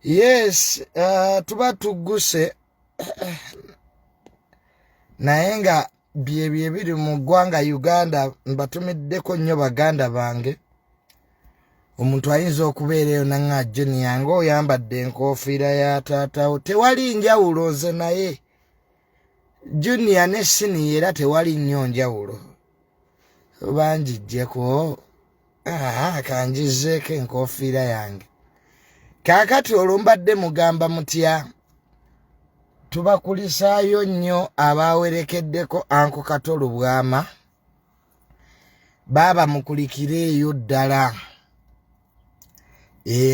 Yes, tuba tuguse naye nga bye biri mu ggwanga Uganda mbatumiddeko nnyo baganda bange. Omuntu ayinza okubeerayo nanga Junior ng'oyambadde enkofiira ya taatawo. Tewali njawulo nze naye. Junior ne Sini era tewali nnyo njawulo. Banjijjeko. Kanjizeeko enkofiira yange. Kaakati olwo mbadde mugamba mutya. Tubakulisaayo nnyo abawerekeddeko Anko Kato Lubwama. Baba mukulikireeyo ddala.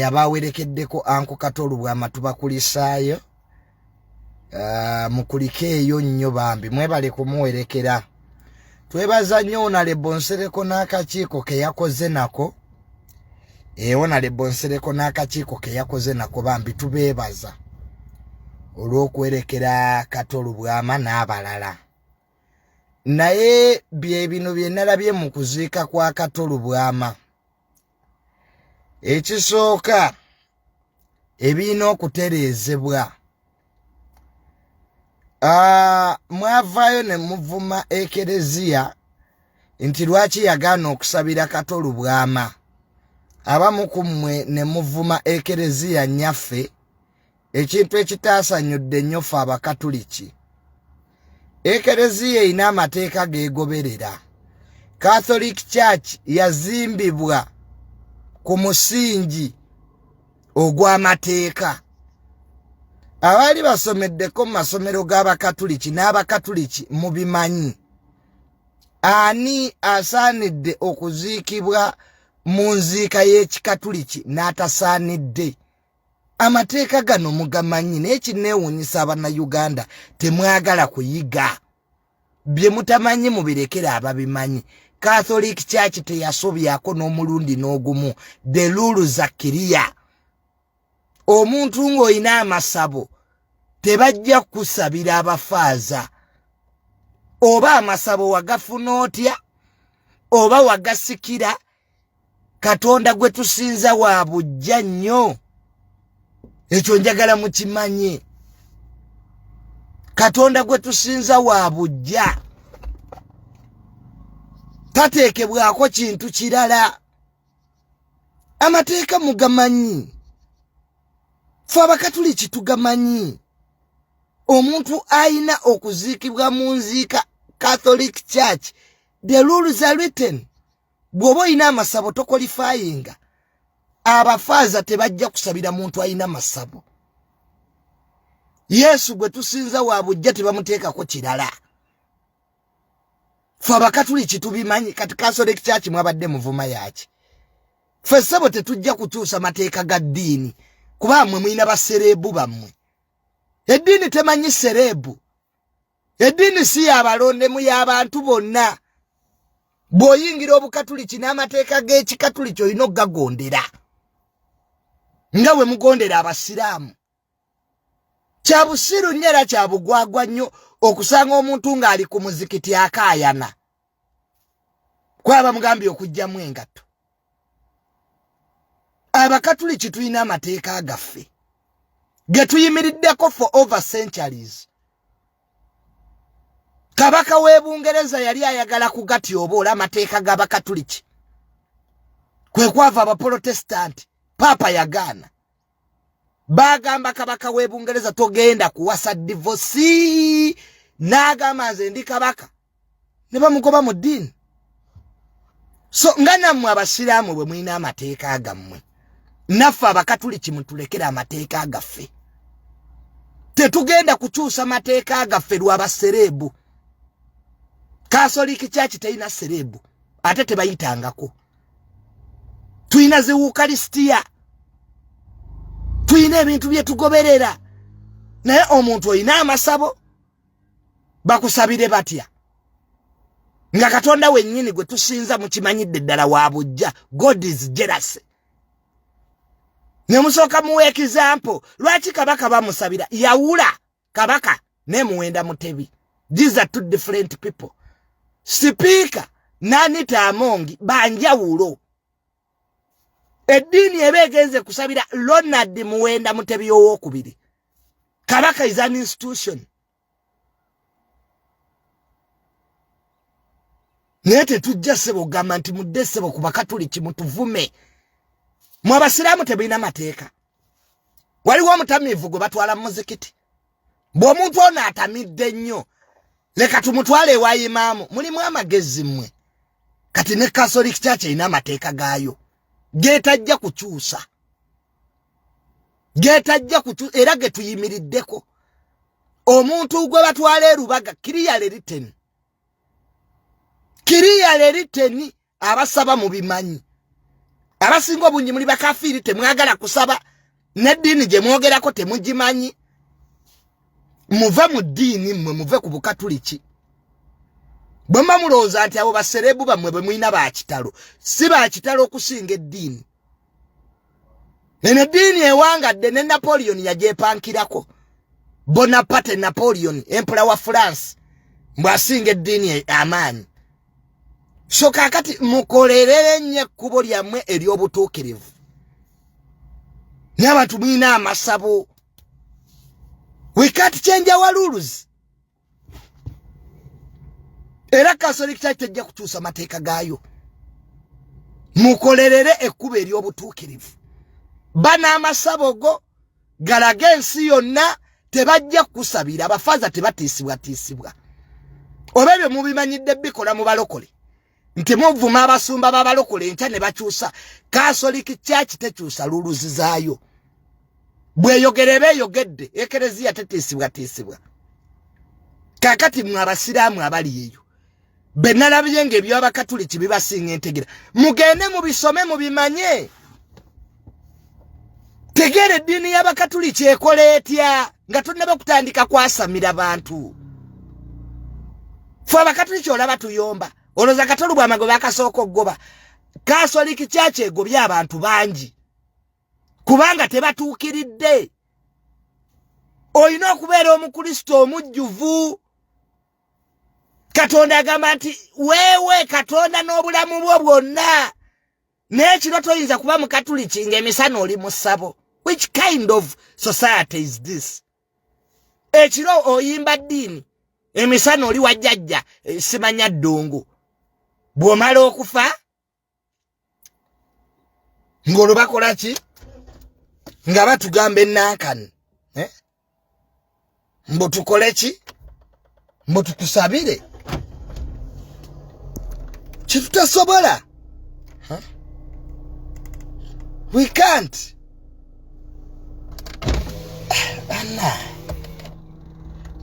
Abawerekeddeko Anko Kato Lubwama tubakulisaayo. Mukulikeeyo nnyo bambi. Mwebale kumuwerekera. Twebaza nnyo Onalebo Nsereko n'akakiiko ke yakoze nako. Onalebo Nsereko n'akakiiko ke yakoze nako bambi tubeebaza. Olw'okwerekera Kato Lubwama n'abalala. Naye bye bino bye nalabye mu kuziika kwa Kato Lubwama. Ekisooka ebirina okutereezebwa. Mwavaayo ne muvuma ekereziya nti lwaki yagaana okusabira Kato Lubwama. Abamu ku mmwe ne muvuma ekereziya nnyaffe. Ekintu ekitaasanyudde nnyo ffe Abakatuliki. Ekereziya erina amateeka geegoberera. Catholic Church yazimbibwa ku musingi ogw'amateeka. Abaali basomeddeko mu masomero g'Abakatuliki n'Abakatuliki mubimanyi. Ani asaanidde okuziikibwa mu nziika y'Ekikatuliki n'atasaanidde? Amateeka gano mugamanyi naye kineewuunyisa Abannayuganda temwagala kuyiga. Bye mutamanyi mubirekera ababimanyi. Catholic Church teyasobyako n'omulundi n'ogumu. The rules are clear. Omuntu ng'olina amasabo tebajja kusabira abafaaza. Oba amasabo wagafuna otya oba wagasikira, Katonda gwe tusinza wa bujja nnyo. Ekyo njagala mukimanye. Katonda gwe tusinza wa bujja. Tateekebwako kintu kirala. Amateeka mugamanyi. Ffe Abakatuliki tugamanyi. Omuntu ayina okuziikibwa mu nziika Catholic Church. The rules are written. Bw'oba oyina amasabo tokolifayinga. Abafaaza tebajja kusabira muntu ayina masabo. Yesu gwe tusinza wa bujja tebamuteekako kirala. Ffe Abakatuliki tubimanyi. Kati Catholic Church mwabadde muvuma yaki. Ffe ssebo tetujja kukyusa mateeka ga ddiini kuba mmwe mulina basereebu bammwe. Eddiini temanyi sereebu. Eddiini si y'abalonde mu y'abantu bonna. Bw'oyingira Obukatuliki n'amateeka g'Ekikatuliki olina okugagondera nga bwe mugondera Abasiraamu. Kya busiru nnyo era kya bugwagwa nnyo okusanga omuntu ng'ali ku muzikiti akaayana. Kwaba mugambye okuggyamu engatto. Abakatuliki tulina amateeka gaffe ge tuyimiriddeko for over centuries. Kabaka w'e Bungereza yali ayagala kugatyoboola amateeka g'Abakatuliki. Kwe kwava Abaprotestant, Papa yagaana. Bagamba kabaka w'e Bungereza togenda kuwasa divorce. N'agamba nze ndi kabaka. Ne bamugoba mu ddiini. So nga nammwe Abasiraamu bwe mulina amateeka gammwe, naffe Abakatuliki mutulekera amateeka gaffe. Tetugenda kukyusa mateeka gaffe lw'abasereebu. Catholic Church teyina sereebu ate tebayitangako. Tuyina ziwukalisitiya. Tuyina ebintu bye tugoberera. Naye omuntu oyina amasabo bakusabire batya? Nga Katonda wennyini gwe tusinza mukimanyidde ddala wa bujja. God is jealous. Ne musooka muwe example. Lwaki kabaka bamusabira? Yawula kabaka ne Muwenda Mutebi. These are two different people. Speaker Nanita Amongi banjawulo. Eddiini ebegenze kusabira Ronald Muwenda Mutebi owokubiri. Kabaka is an institution. Nete tujja sebo gamba nti mudde sebo ku bakatuliki mutuvume. Mu abasiraamu tebina mateeka. Waliwo omutamiivu gwe batwala mu muzikiti. Bw'omuntu ono atamidde nnyo leka tumutwale ewa imaamu. Mulimu amagezi mmwe. Kati ne Catholic Church erina amateeka gaayo. Geetajja kukyusa. Era ge tuyimiriddeko. Omuntu gwe batwala erubaga Kiriya leriten abasaba mu bimanyi. Abasinga obungi muli bakafiri temwagala kusaba. N'eddiini gye mwogerako temugimanyi. Muve mu ddiini mmwe muve ku bukatuliki. Bwe mulowooza nti abo baserebu bammwe bwe mulina bakitalo. Si bakitalo okusinga eddiini. Eno eddiini ewangadde ne Napoleon yagyepankirako. Bonaparte Napoleon, emperor wa France. Mbwasinga eddiini amaanyi. So kakati mukolerere nnyo ekkubo lyammwe ery'obutuukirivu. N'abantu mulina amasabo. We can't change our rules. Era Catholic Church tejja kukyusa mateeka gaayo. Mukolerere ekkubo ery'obutuukirivu. Bana amasabo go galaga ensi yonna tebajja kusabira abafaza tebatiisibwa. Oba ebyo mubimanyidde bikola mu balokole. Nti muvuma abasumba b'abalokole enkya ne bakyusa. Catholic Church tekyusa luluzi zaayo. Bweyogere beeyogedde ekereziya tetiisibwa. Kakati mwe abasiraamu abali eyo. Benalabye ng'ebyo abakatuliki bibasinga entegera. Mugende mubisome mubimanye. Tegere eddiini y'abakatuliki ekola etya nga tunnaba kutandika kwasamira abantu. Ffe abakatuliki olaba tuyomba. Olowooza Kato Lubwama gwe bakasooka okugoba. Catholic Church egobye abantu bangi. Kubanga tebatuukiridde. Olina okubeera omukristo omujjuvu. Katonda agamba nti weewe Katonda n'obulamu bwo bwonna. N'ekiro toyinza kuba mukatuliki ng'emisana oli mu ssabo. Which kind of society is this? Ekiro oyimba ddiini. Emisana oli wajjajja simanya ddongo. Bw'omala okufa ng'olwo bakola ki? Nga batugamba ennankani. Mbo tukole ki? Mbo tukusabire. Kitutasobola. We can't. Anna.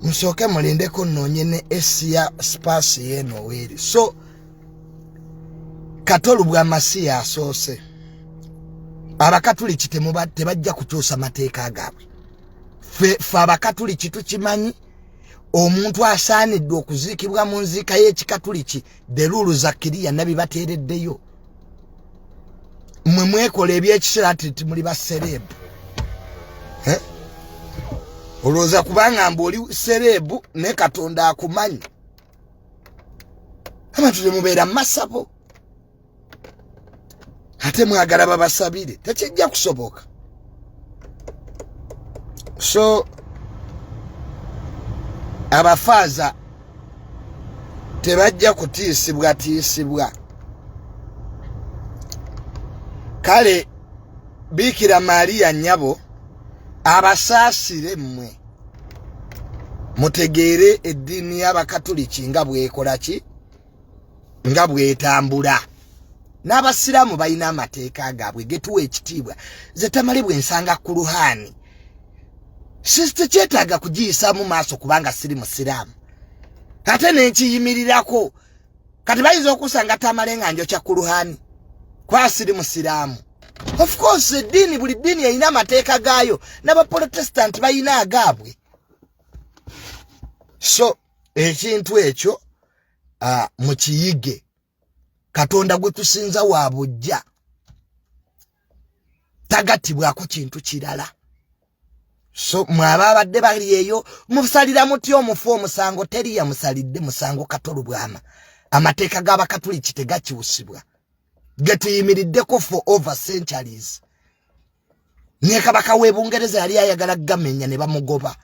Musooke mulindeko nnoonye ne Asia space yeno weeri. So Kato Lubwama si yasoose. Abakatuliki tebajja kukyusa mateeka gaabwe. Ffe abakatuliki tukimanyi omuntu asaaniddwe okuziikibwa mu nziika y'ekikatuliki the rules za kiriya nabi bateereddeyo. Mmwe mwekola ebyekiseera ati muli baserebu. Olowooza kubanga mb'oli serebu ne Katonda akumanyi. Abantu temubeera mu masabo. Ate mwagala babasabire. Tekijja kusoboka. So abafaza tebajja kutiisibwa. Kale Bikira Maria nnyabo abasaasire mmwe. Mutegeere eddiini y'abakatuliki nga bwekola ki? Nga bwetambula. N'abasiraamu balina amateeka gaabwe getuwa ekitiibwa. Ze Tamale bwe nsanga ku luhaani. Sikyetaaga kugiyisa mu maaso kubanga siri musiraamu. Ate nenkiyimirirako. Kati bayinza okusanga Tamale nga njokya ku luhaani. Kwa siri musiraamu. Of course eddiini buli ddiini erina amateeka gaayo. N'abaprotestant balina agaabwe. So ekintu ekyo mukiyige. Katonda gwe tusinza wa bujja. Tagatibwako kintu kirala. So mwaba abadde bali eyo musalira muti omufu omusango teri yamusalidde musango Kato Lubwama. Amateeka g'abakatuliki tegakyusibwa. getuyimiriddeko for over centuries. Ne kabaka we Bungereza yali ayagala gamenya ne bamugoba.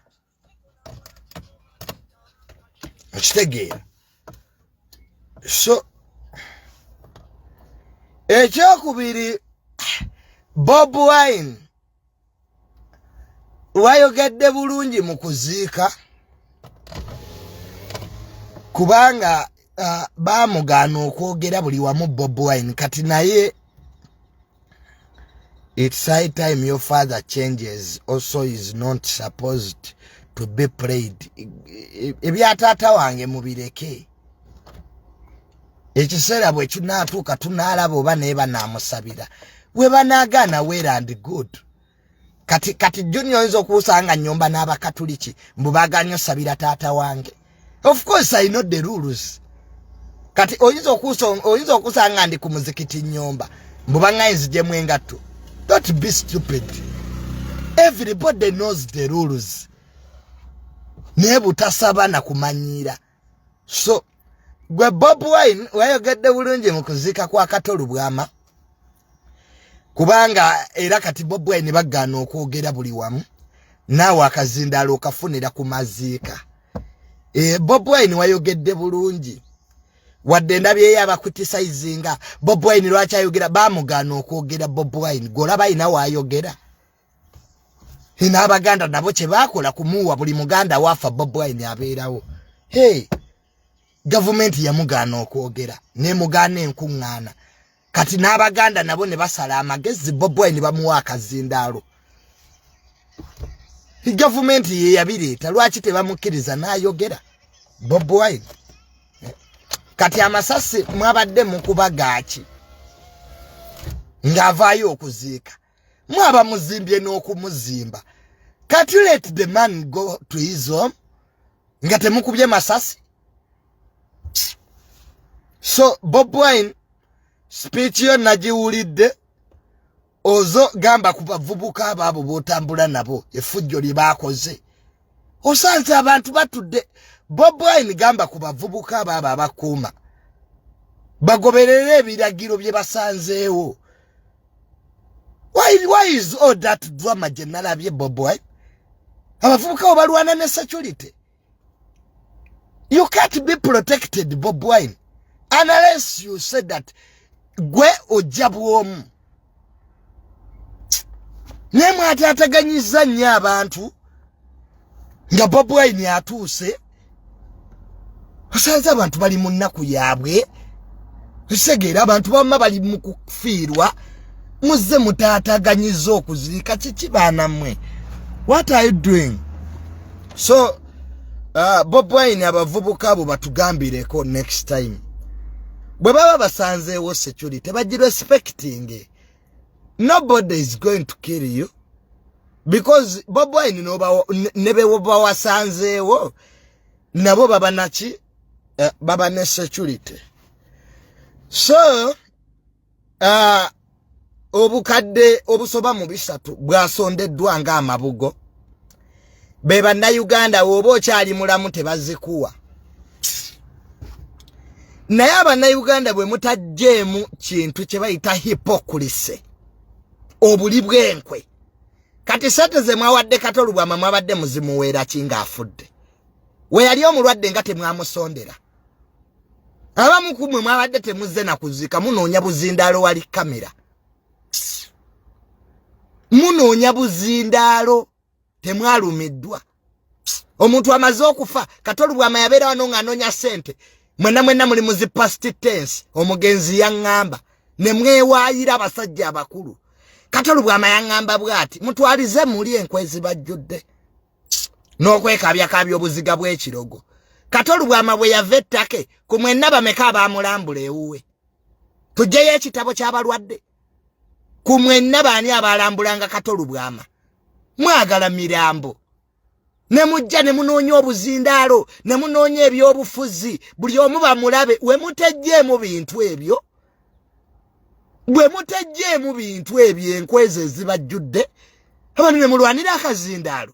Ekitegeera. So ekyokubiri Bob Wine wayogedde bulungi mu kuziika kubanga bamugaana okwogera buli wamu Bob Wine kati naye it's high time your father changes also is not supposed to be played. Ebya taata wange mubireke ekiseera bwe kinaatuuka tunaalaba oba naye banaamusabira we banaagaana well and good. Kati Junior oyinza okuusanga nnyomba n'Abakatuliki mbu baagaanye osabira taata wange. Of course I know the rules. Kati oyinza okusanga ndi ku muzikiti nnyomba mbu baŋŋayinzijemu engatto. Don't be stupid. Everybody knows the rules. Naye butasaba na kumanyiira. So gwe Bob Wine wayogedde bulungi mu kuziika kwa Kato Lubwama kubanga era kati Bob Wine bagaana okwogera buli wamu naawe akazindaalo okafunira ku maziika. Bob Wine wayogedde bulungi wadde ndabyeyo abakriticizinga Bob Wine lwaki ayogera bamugaana okwogera Bob Wine golaba ayina waayogera. N'Abaganda nabo kye baakola kumuwa buli muganda waafa Bob Wine abeerawo. Hey, gavumenti yamugaana okwogera nemugaana enkuŋŋaana kati n'Abaganda nabo ne basala amagezi Bob Wine bamuwa akazindaalo. Gavumenti ye yabireeta lwaki tebamukkiriza n'ayogera Bob Wine. Kati amasasi mwabadde mukuba gaaki ng'avaayo okuziika mwaba muzimbye n'okumuzimba. Kati let the man go to his home nga temukubye masasi. So Bob Wine speech yo nagiwulidde ozo gamba ku bavubuka ababo botambula nabo effujjo libaakoze osanze abantu batudde. Bob Wine gamba ku bavubuka ababo abakuuma bagoberere ebiragiro bye basanzeewo. Why is all that drama gye nalabye Bob Wine? Abavubuka bo balwana ne security. You can't be protected Bob Wine unless you say that gwe ojja bwomu. Nemwe atataganyiza nnyo abantu nga Bob Wine atuuse. Osanze abantu bali mu nnaku yaabwe. Osegeera abantu bamma bali mu kufiirwa. Muzze mutaataganyiza okuziika kiki baana mmwe? What are you doing? So Bob Wine abavubuka abo batugambireko next time. Bwe baba basanzeewo security bagirespecting. Nobody is going to kill you because Bob Wine nebe bawasanzeewo nabo baba naki baba ne security. So obukadde obusoba mu bisatu bwasondeddwa nga Amabugo be bannayuganda woba okyali mulamu tebazikuwa. Naye abannayuganda bwe mutajjeemu kintu kye bayita hypocrisy obuli bw'enkwe. Kati sente ze mwawadde Kato Lubwama mwabadde muzimuweera ki ng'afudde? We yali omulwadde nga temwamusondera. Abamu ku mmwe mwabadde temuzze na kuziika munoonya buzindaalo wali kamera. Munoonya buzindaalo temwalumiddwa. Omuntu amaze okufa Kato Lubwama yabeera wano ng'anoonya sente. Mwena muli muzi past tense omugenzi yaŋŋamba ne mwewaayira abasajja abakulu. Kato Lubwama yaŋŋamba bw'ati mutwalize muli enkwezi bajjudde n'okwekabyakabya obuziga bw'ekirogo. Kato Lubwama bwe yava ettake ku mwenna bameka abaamulambula ewuwe. Tuggyeyo ekitabo ky'abalwadde. Ku mwenna baani abalambulanga Kato Lubwama. Mwagala mirambo. Ne mujja ne munoonya obuzindaalo ne munoonya ebyobufuzi buli omu bamulabe we mutajjeemu bintu ebyo. Bwe mutajjeemu bintu ebyo enkwezi ezibajjudde abantu ne mulwanira akazindaalo.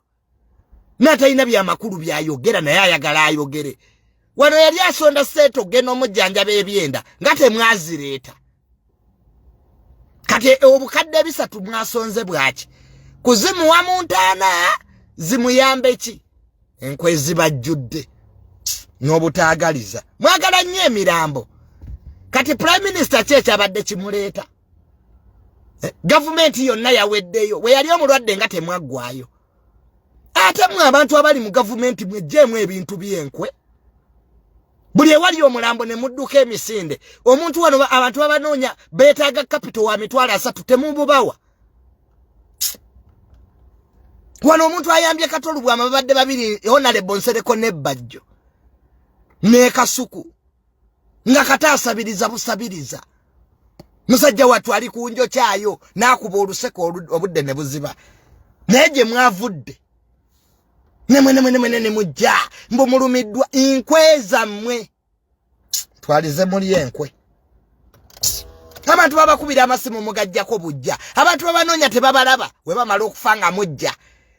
Natalina byamakulu byayogera naye ayagala ayogere. Wano yali asonda seeto genda omujjanjaba ebyenda nga temwazireeta. kati obukadde bisatu mwasonze bwaki kuzimu wa muntana zimuyambe ki enkwe zibajjudde n'obutaagaliza mwagala nnyo emirambo kati prime minister kyabadde kimuleeta government yonna yaweddeyo we yali omulwadde nga temwaggwayo ate mwe abantu abali mu government mwejjeemu ebintu by'enkwe buli ewali omulambo ne mudduka emisinde omuntu wano abantu babanoonya beetaaga capital wa mitwalo 3 temububawa wano omuntu ayambye Kato Lubwama babadde babiri honorable Nsereko ne Bajjo ne Kasuku nga kataasabiriza busabiriza musajja watu ali kunjo kyayo nakuba oluseko obudde ne buziba neje mwavudde ne mujja mbo mulumiddwa inkweza mmwe twalize muri enkwe abantu babakubira amasimu mugajjako bujja abantu babanoonya tebabalaba we bamala okufanga mujja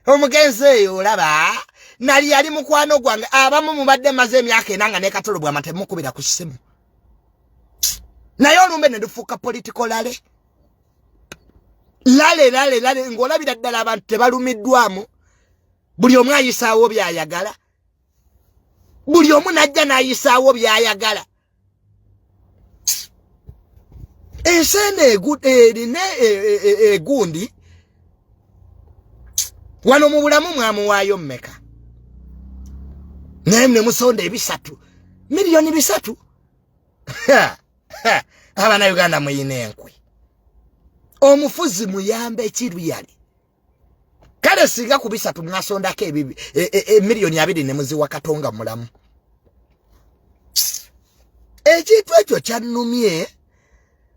omugenzi eyo olaba nali yali mukwano gwange abamu mubadde maze emyaka enanga ne Kato Lubwama temukubira ku simu naye olumbe ne lufuuka political lale ng'olabira ddala abantu tebalumiddwamu buli omu ayisaawo byayagala buli omu najja n'ayisaawo byayagala ensene erina egundi wano mu bulamu mwamuwaayo mmeka naye ne musonda ebisatu miliyoni 3 abana Uganda muyina enkwe omufuzi muyambe ekiruyali kale singa ku 3 mwasondako miliyoni 2 ne muziwa Katonga mulamu ekintu ekyo kyannumye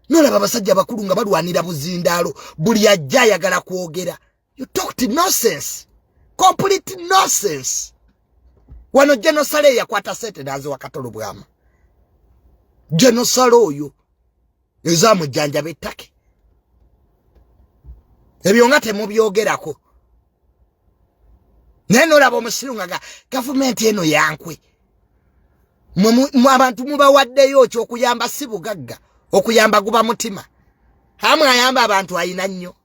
nolaba abasajja bakulu nga balwanira buzindaalo buli ajja ayagala kwogera you talked nonsense complete nonsense wano genosale yakwata sente nazo wa Kato Lubwama genosale oyo ezamu janja betake ebyo nga temubyogerako neno labo musirungaga government eno yankwe mu abantu mubawaddeyo kyo okuyamba sibugagga okuyamba guba mutima hamwe ayamba abantu ayina nnyo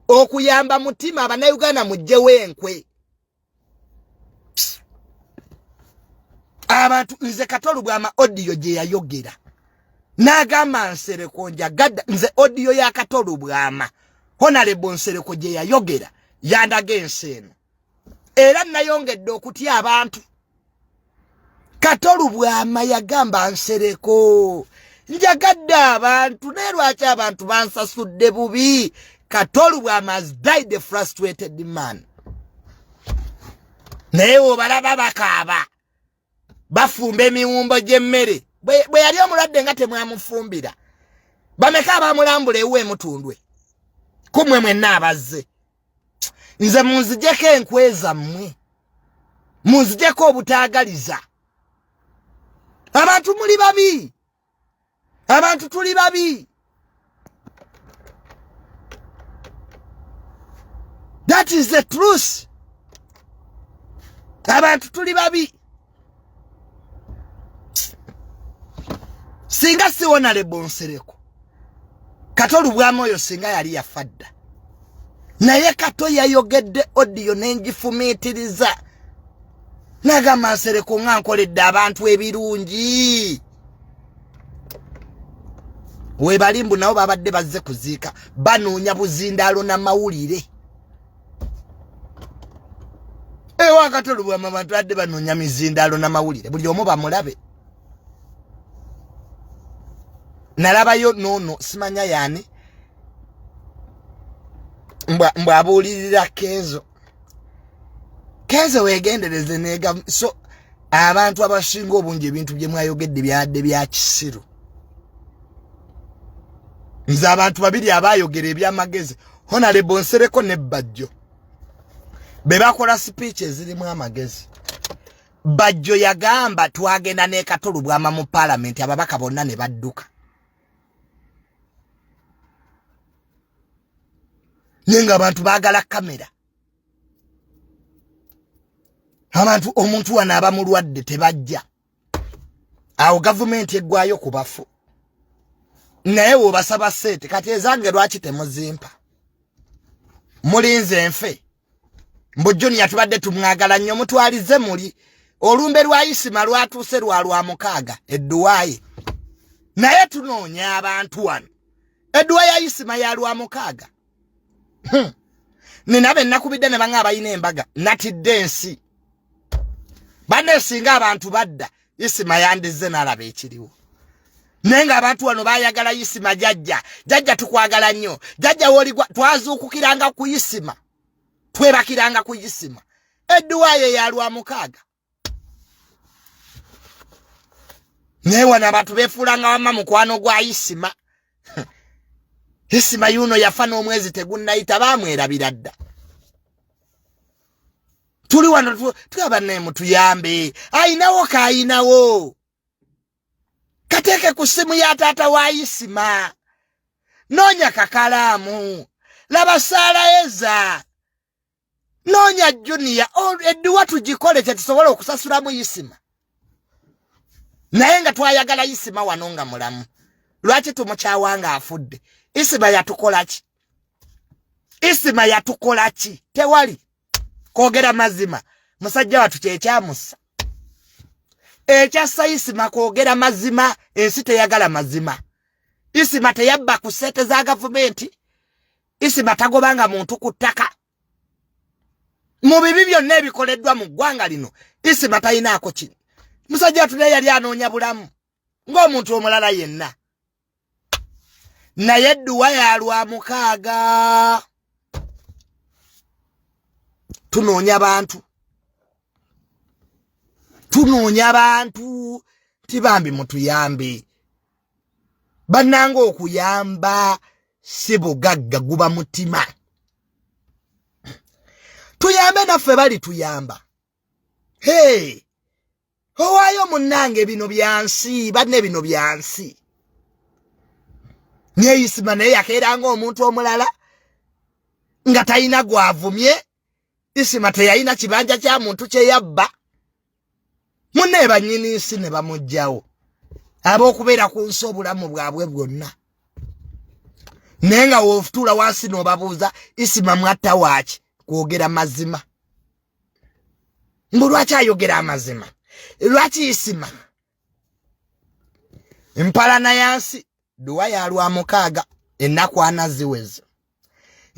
okuyamba mutima Abannayuganda mujjewo enkwe abantu nze Kato Lubwama audio gye yayogera n'agamba Nsereko njagadda nze audio ya Kato Lubwama honorable Nsereko gye yayogera yandaga ensi eno era nayongedde okutya abantu Kato Lubwama yagamba Nsereko njagadde abantu naye lwaki abantu bansasudde bubi Kato Lubwama has died a frustrated man naye obalaba bakaaba bafumba emiwumbo gy'emmere bwe yali omulwadde nga temwamufumbira bameka abamulambula ewe mutundwe kumwe mwenna abazze nze munzijeko enkweza mmwe munzijeko obutaagaliza abantu muli babi abantu tuli babi that is the truth abantu tuli babi singa siwona lebonsereko Kato Lubwama oyo singa yali yafadda naye Kato yayogedde audio nengifumiitiriza nagamba Nsereko nga nkoledde abantu ebirungi we balimbu nabo babadde bazze kuziika banoonya buzindaalo n'amawulire ewa Kato Lubwama abantu badde banoonya mizindaalo n'amawulire buli omu bamulabe nalabayo nono simanya yani mbwa abuulirira Kenzo wegendereze nega so abantu abasinga obungi ebintu bye mwayogedde byadde bya kisiru nze abantu babiri abayogera ebyamagezi honorable Nsereko ne Bajjo be bakola speech ezirimu amagezi Bajjo yagamba twagenda ne Kato Lubwama mu parliament ababaka bonna ne badduka nenga abantu bagala kamera abantu omuntu wana abamulwadde tebajja awo government eggwayo ku bafu naye wobasaba sente kati ezange lwaki temuzimpa mulinze nfe mbujjoni yatubadde tumwagala nnyo mutwalize muli olumbe lwa Isima lwatuuse lwa mukaaga edduwaye naye tunoonya abantu wano edduwa ya Isima ya lwa mukaaga ninabe nakubidde ne banga abayina embaga natidde ensi banne singa abantu badda Isima yandize nalaba ekiriwo nenga abantu wano bayagala Isima jajja tukwagala nnyo jajja woli twazuukukiranga ku Isima twebakiranga ku Isima edduwaye ya lwa mukaaga newa n'abantu befuulanga wamma mukwano gwa Isima Isima yuno yafa n'omwezi tegunnayita baamwerabira dda tuli wano tulaba naye mutuyambe ayinawo kaayinawo kateeke ku ssimu ya taata wa Isima noonya kakalaamu laba Saalaeza noonya Junior edduwa tugikole tetusobola okusasulamu Isima naye nga twayagala Isima wano nga mulamu lwaki tumukyawanga afudde Isima yatukolaki Isima yatukolaki tewali kwogera mazima musajja watu kyekyamusa ekyassa Isima kwogera mazima ensi teyagala mazima Isima teyabba ku ssente za gavumenti Isima tagobanga muntu ku ttaka mu bibi byonna ebikoleddwa mu ggwanga lino Isima tayinaako kino musajja watu naye yali anoonya bulamu ng'omuntu omulala yenna naye edduwa ya lwa mukaaga tunoonya bantu tibambi mutuyambe bannanga okuyamba si bugagga guba mutima tuyambe naffe bali tuyamba owaayo munnange bino byansi banne bino byansi nye Isima naye yakeeranga omuntu omulala nga talina gwavumye Isima teyalina kibanja kya muntu kye yabba munne bannyini nsi ne bamugjawo ab'okubeera ku nsi obulamu bwabwe bwonna naye nga wofutuula wansi n'obabuuza Isima mwatta waaki kwogera mazima mbu lwaki ayogera amazima lwaki Isima empalana yansi duwa ya lwa mukaaga ennaku ana ziweze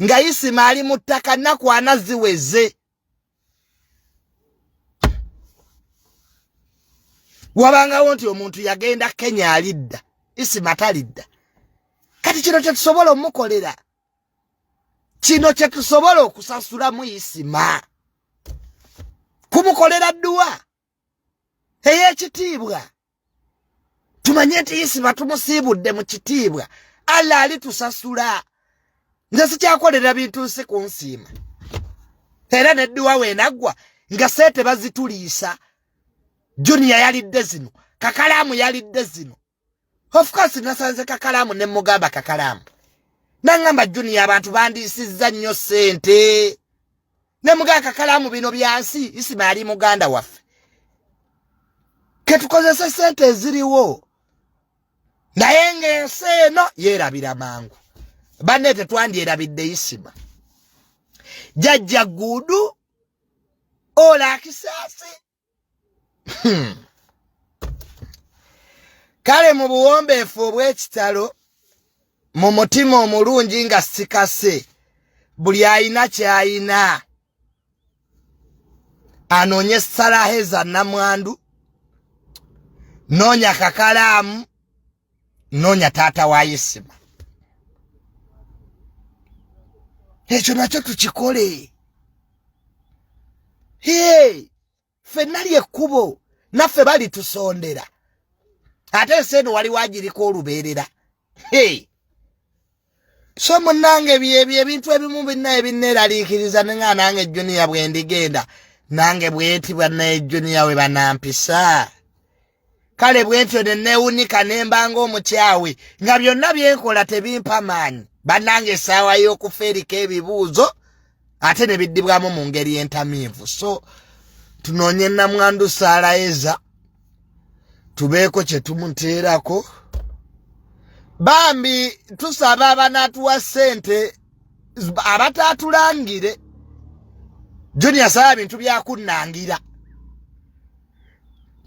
nga Isima ali mu ttaka nnaku ana ziweze wabangawo nti omuntu yagenda Kenya alidda Isima talidda kati kino kyetusobola omukolera kino kyetusobola okusasulamu Isima kumukolera dduwa ey'ekitiibwa tumanye nti Isima tumusiibudde mu kitiibwa Allah alitusasula nze sikyakolera bintu nsi kunsiima era nedduwa weenaggwa nga sente bazituliisa Junior yalidde zino kakalaamu yalidde zino of course nasanze kakalaamu ne mugamba kakalaamu nangamba Junior abantu bandiisizza nnyo sente ne mugamba kakalaamu bino byansi Isima ali muganda waffe ketukozese sente eziriwo naye ng'ensi eno yeerabira mangu banne tetwandyerabidde Isima jajja gudu ola kisaasi kale mu buwombeefu obw'ekitalo mu mutima omulungi nga sikase buli ayina kyayina anoonye Saalaeza namwandu noonya kakalaamu noonya taata wa Isima ekyo nakyo tukikole ffenna lyekkubo naffe bali tusondera ate ensi eno waliwo agiriko olubeerera so munnange byebyo ebintu ebimu binna ebinneeraliikiriza nenga nange Junior bwe ndigenda nange bwetibwa naye Junior we banampisa kale bwentyo ne neewunika ne mbanga omukyawe nga byonna byenkola tebimpa maanyi bannange essaawa y'okufa eriko ebibuuzo ate ne biddibwamu mu ngeri entamiivu so tunoonye namwandu Saalaeza tubeeko kye tumuteerako bambi tusaba abanatuwa sente abatatulangire Junior saba bintu byakunnangira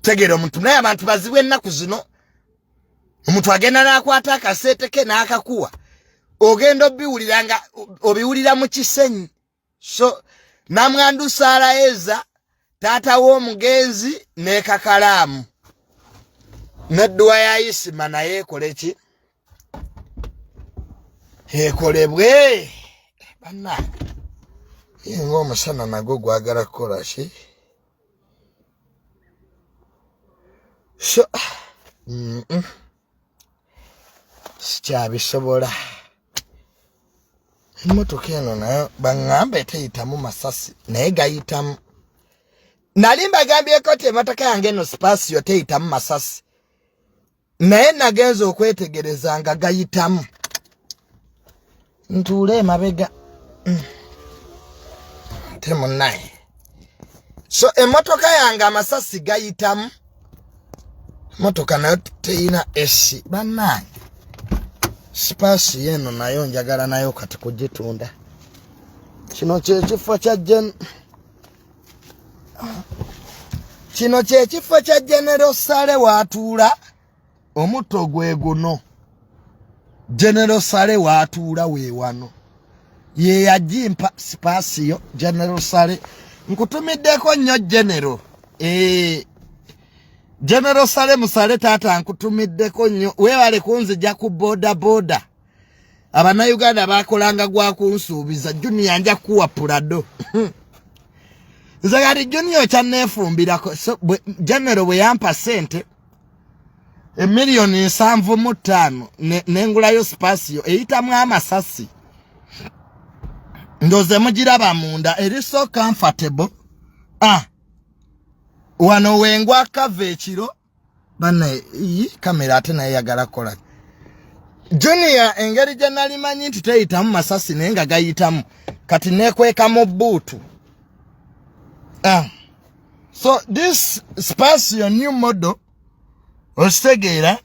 tegero omuntu naye abantu bazibu ennaku zino omuntu agenda n'akwata akasete ke n'akakuwa ogenda obiwuliranga obiwulira mu kisenyi so namwandu Saraeza taata w'omugenzi ne kakalaamu nedduwa ya Isima naye ekoleki ekolebwe banna yengo omusana nago gwagala kukola ki so sikyabisobola emmotoka eno nayo baŋŋamba eteyitamu masasi naye gayitamu nali mbagambyeko ti emmotoka yange eno Spasio teyitamu masasi naye nagenza okwetegereza nga gayitamu ntuule emabega temunaye so emmotoka yange amasasi gayitamu motoka nayo teyina esi bannaye Spasi yeno nayo njagala nayo kati kugitunda kino kyekifo kya General Sale watuula omuto gwe guno General Sale watuula we wano ye yajimpa Spasio General Sale nkutumiddeko nnyo General Sale Musale tata nkutumiddeko nnyo weewale kunzija ku boda Abannayuganda bakolanga gwa kunsuubiza Junior nja kuwa pulado nze kati Junior kyanneefumbirako so General bwe yampa sente $1,750,000 nengulayo Spasio eyitamu amasasi ndoze mugiraba munda eri so comfortable wano wengwa kava ekiro bana iyi kamera ate naye yagala kola Junior engeri gye nali manyi nti teyitamu masasi naye nga gayitamu kati nekweka mu buutu so this Spasio new model ositegeera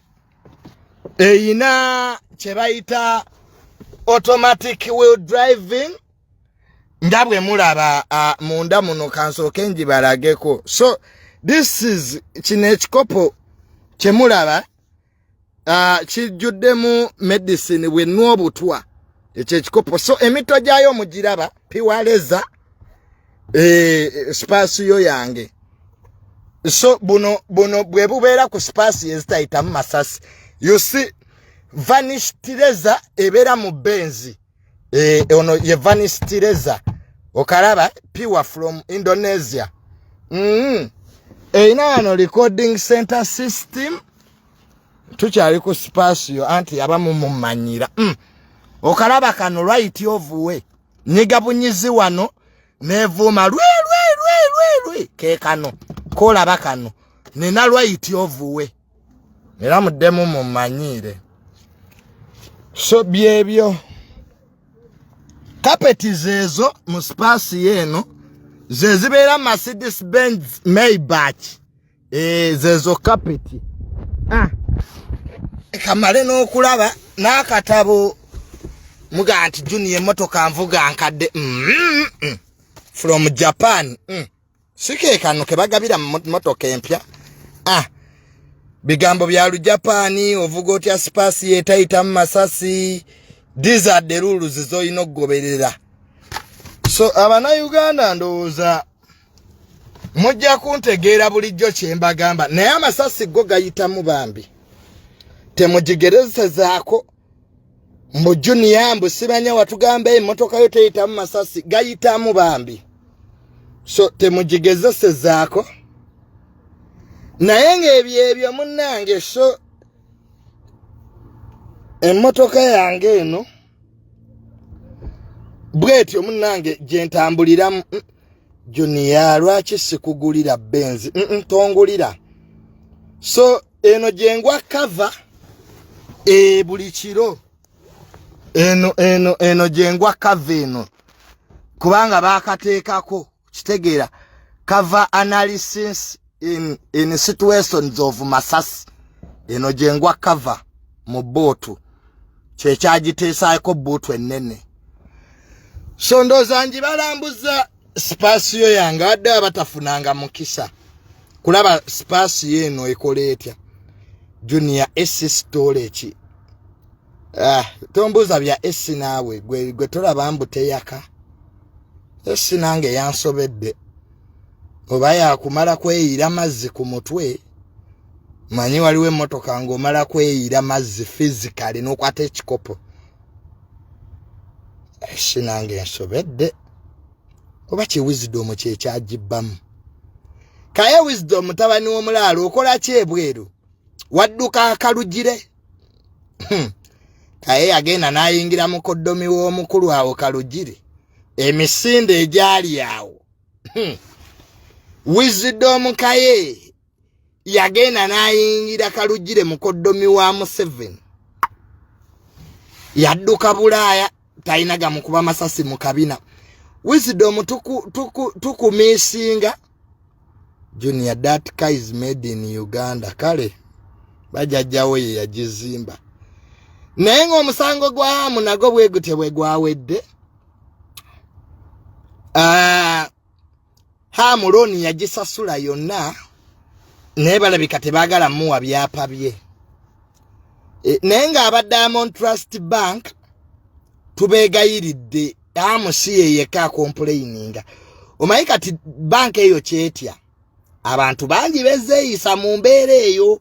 eyina kye bayita automatic wheel driving ndabwe mulaba munda muno kansooke njibalageko so this is kino ekikopo kye mulaba kijjuddemu medicine bwenna obutwa ekyo ekikopo so emito gyayo mugiraba piwaleza Spasio yange so buno bwe bubeera ku Spasio ezitayitamu masasi you see vanish tireza ebeera mu benzi ono ye vanish tireza okalaba pure from Indonesia eyina wano recording center system tukyali ku Spasio anti abamu mumanyira okalaba kano right of way nyiga bunyizi wano nevuuma lwe ke kano kolaba kano nina right of way era muddemu mumanyire so byebyo kapeti zezo mu Spasio eno zezibeera Mercedes Benz Maybach zezo kapeti kamale n'okulaba n'akatabo muga nti Junior emmotoka nvuga nkadde from Japan sike kano kebagabira mmotoka empya bigambo bya lu Japan ovuga otya Spasio etayitamu masasi these are the rules zoyina okugoberera so Abannayuganda ndowooza mujja kuntegeera bulijjo kyembagamba naye amasasi go gayitamu bambi temugigerezezaako mbu Junior mbu sibanya watugamba emmotoka yo teyitamu masasi gayitamu bambi so temugigezesezaako naye ng'ebyebyo munnange so emmotoka yange eno bwetyo munnange gye ntambuliramu Junior lwaki sikugulira benzi tongulira so eno gyengwa kava buli kiro eno gyengwa kava eno kubanga bakateekako kitegeera cover analysis in situations of masasi eno gyengwa cover mu botu kyekyagiteesaako buutu ennene. So ndowooza ngibalambuza sipaasiyo yange adde abatafunanga mukisa kulaba sipaasiyo eno ekola etya. Junior S storage. Tombuuza bya S naawe gwe tolaba mbuteyaka. S nange yansobedde. Oba yakumala kweyira mazzi ku mutwe. Manyi waliwo emmotoka ng'omala kweyira mazzi physically n'okwata ekikopo. S nange yansobedde. Oba ki wisdom kyekyagibamu. Kaye wisdom mutabani w'omulaalo okola ki ebweru? Wadduka akalugire. Kaye yagenda n'ayingira mu koddomi w'omukulu awo kalugire. Emisinde egyali awo. Wisdom kaye yagenda n'ayingira kalugire mu koddomi wa Museveni. Yadduka Bulaaya tayinaga mu kuba masasi mu kabina. Wisdom tukumisinga. Junior, that car is made in Uganda. Kale bajajjawo ye yagizimba. Naye ng'omusango gwamu nago bwe gute bwe gwawedde. Hamuloni yagisasula yonna. Naye balabika tebaagala muwa byapa bye. Naye ng'abadde Diamond Trust Bank tubeegayiridde amusi ye yekka complaininga. Omanyi kati bank eyo kyetya. Abantu bangi bezeeyisa mu mbeera eyo.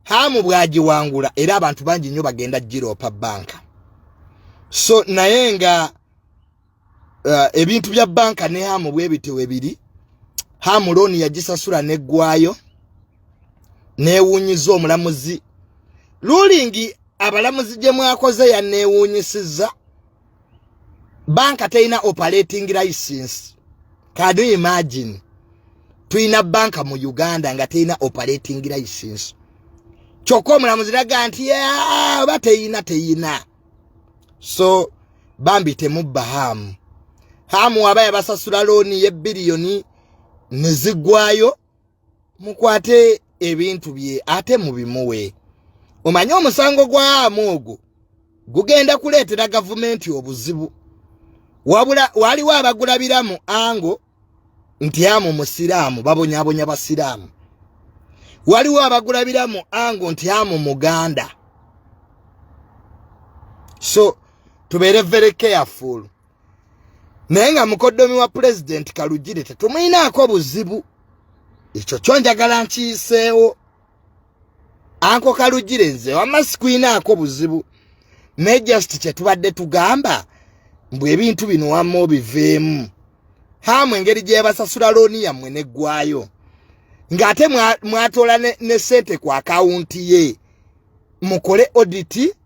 Hamu bwagiwangula era abantu bangi nnyo bagenda giropa banka. So naye nga ebintu bya banka ne hamu bwe bitewe biri. Hamu looni yagisasula neggwayo. Neewuunyiza omulamuzi. Ruling abalamuzi gye mwakoze yanneewuunyisizza. Banka teyina operating license. Can you imagine? Tuina banka mu Uganda nga teyina operating license. Kyokka omulamuzi laga nti oba teyina. So bambi temubba Hamu. Hamu waba yabasasula looni ye biliyoni ne ziggwayo mukwate ebintu bye ate mubimuwe. Omanyi omusango gwa Hamu ogwo gugenda kuleetera gavumenti obuzibu. Wabula waliwo abagulabiramu ango nti Hamu musiraamu babonyabonya basiraamu. Waliwo abagulabiramu ango nti Hamu Muganda. So tubeere very careful. Naye nga mukoddomi wa president Kalugire tetumuyinaako buzibu. Ekyo kyonjagala nkiyiseewo. Anko Kalugire nze wamma sikwinaako buzibu. Naye just kyetubadde tugamba mbwe ebintu bino wamma obiveemu. Hamu engeri gye basasula looni yammwe neggwayo. Ng'ate mwatoola ne sente ku akawunti ye. Mukole audit.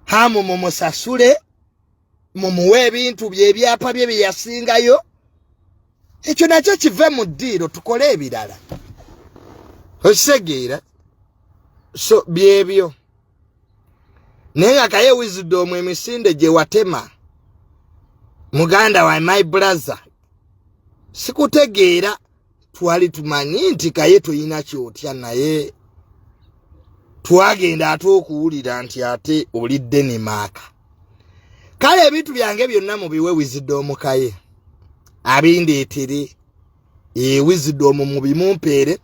Hamu mumusasule. Mumuwe ebintu bye ebyapa bye bye yasingayo. Ekyo nakyo kive mu ddiiro tukole ebirala. Okisegeera? So byebyo. Naye nga kaye wisdom emisinde gye watema. Muganda wa my brother. Sikutegeera. Twali tumanyi nti kaye tuyina kyotya naye. Twagenda ate okuwulira nti ate olidde ne maaka. Kale ebintu byange byonna mubiwe wisdom kaye. Abindeetere. Wisdom mubimumpeere.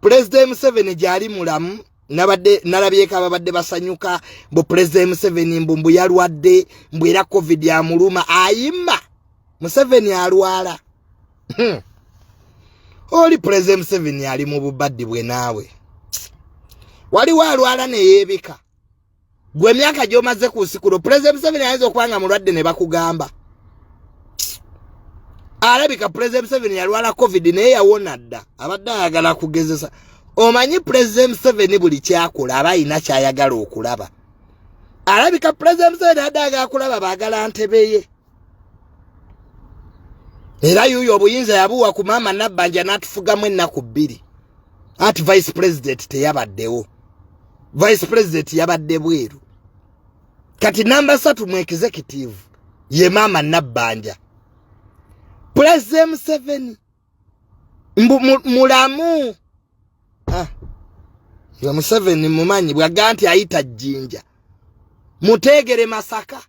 President Museveni gyali mulamu. Nalabyeko ababadde basanyuka mbu President Museveni mbu yalwadde mbu era COVID amuluma ayimba. Museveni alwala. Oli President Museveni ali mu bubaddi bwe naawe. Waliwo alwala ne yeebika. Gwe emyaka gy'omaze ku nsikulo President Museveni ayinza okubanga mulwadde ne bakugamba. Alabika President Museveni yalwala COVID naye yawona dda. Abadde ayagala kugezesa. Omanyi President Museveni buli kyakola aba ayina kyayagala okulaba. Alabika President Museveni addaga kulaba baagala ntebe ye. Era yuyo obuyinza yabuwa ku Maama Nabbanja n'atufugamu ennaku 2. Ati Vice President teyabaddewo. Vice President yabadde bweru. Kati number 3 mu executive ye Maama Nabbanja. President Museveni mulamu. Yo Museveni mumanyi bwaga nti ayita jjinja. mutegere Masaka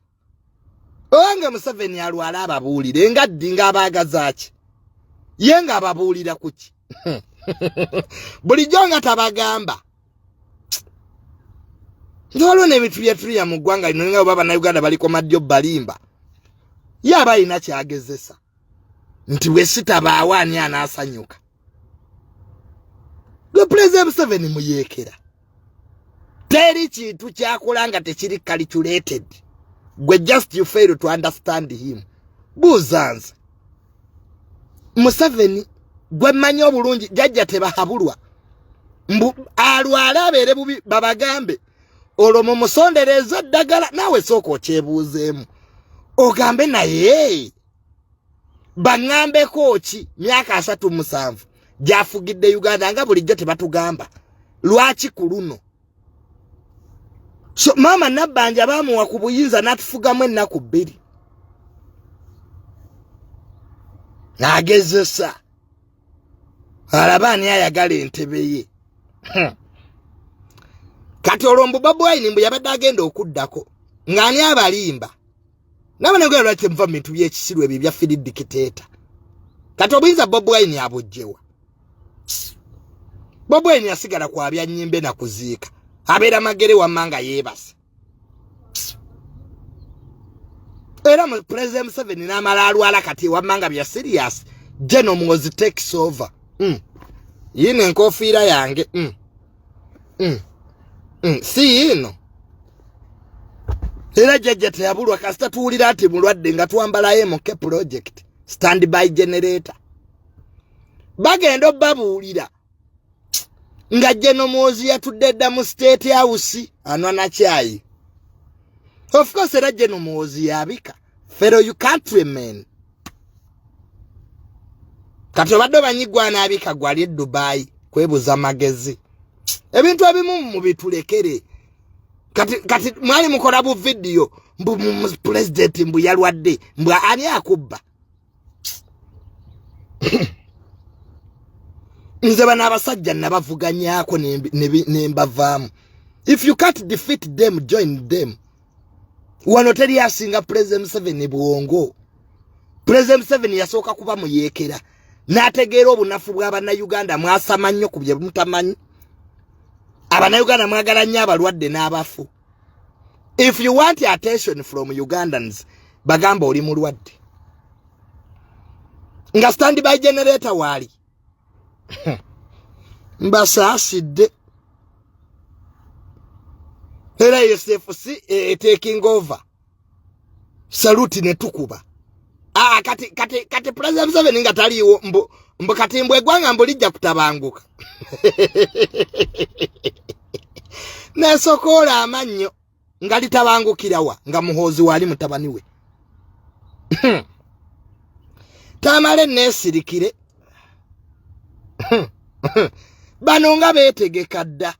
owange Museveni alwala ababuulire nga ddinga abaagazaaki ye nga ababuulira kuki bulijjo nga tabagamba Ndolo ne bitu byetulya mu ggwanga lino nga baba na Uganda baliko madyo balimba yaba alina kyagezesa nti bwe sitabaawo ani anaasanyuka the president Museveni muyeekera teri kintu kyakola nga tekiri calculated gwe just you fail to understand him buuzanze Museveni gwe mmanyi obulungi jajja tebahabulwa alwala abeere bubi babagambe olwo mumusondereza ddagala nawe sooka okyebuuzeemu ogambe naye baŋŋambeko ki myaka 37 gyafugidde Uganda nga bulijjo tebatugamba lwaki ku luno so mama Nabbanja baamuwa ku buyinza n'atufugamu ennaku 2 n'agezesa alaba ani ayagala entebe ye kati olwo Bobi Wine mbu yabadde agenda okuddako ng'ani abalimba n'abanegera lwaki muva mu bintu by'ekisiru ebyo bya firi dictator kati obuyinza Bobi Wine abujjewa Bobi Wine yasigala kwabya nnyimbe na kuziika abeera magere wammanga yeebase era mu president Museveni n'amala alwala kati wammanga bya serious General Muhoozi takes over yino enkofiira yange si yino era jjajja teyabulwa kasita tuwulira ati mulwadde nga twambalayo MK project standby generator bagenda babuulira nga General Muhoozi yatudde dda mu state house anwa na kyayi of course era General Muhoozi yabika fellow you countrymen kati obadde banyigwa n'abika gwali e Dubai kwebuza magezi ebintu ebimu mu bitulekere kati mwali mukola bu video mbu president mbu yalwadde mbu ani akubba nze bana abasajja nabavuganyako nembavaamu if you can't defeat them join them wano teri asinga president Museveni bwongo president Museveni yasooka kuba muyeekera n'ategeera obunafu bw'Abannayuganda mwasama nnyo ku bye mutamanyi Abannayuganda mwagala nnyo abalwadde n'abafu if you want attention from Ugandans bagamba oli mulwadde nga standby generator waali mbasaasidde era USFC taking over salute ne tukuba kati president Museveni nga taliiwo mbu kati mbwe eggwanga mbu lijja kutabanguka nesokoola amannyo nga litabangukirawa nga Muhoozi wali mutabani we Tamale neesirikire bano nga beetegeka dda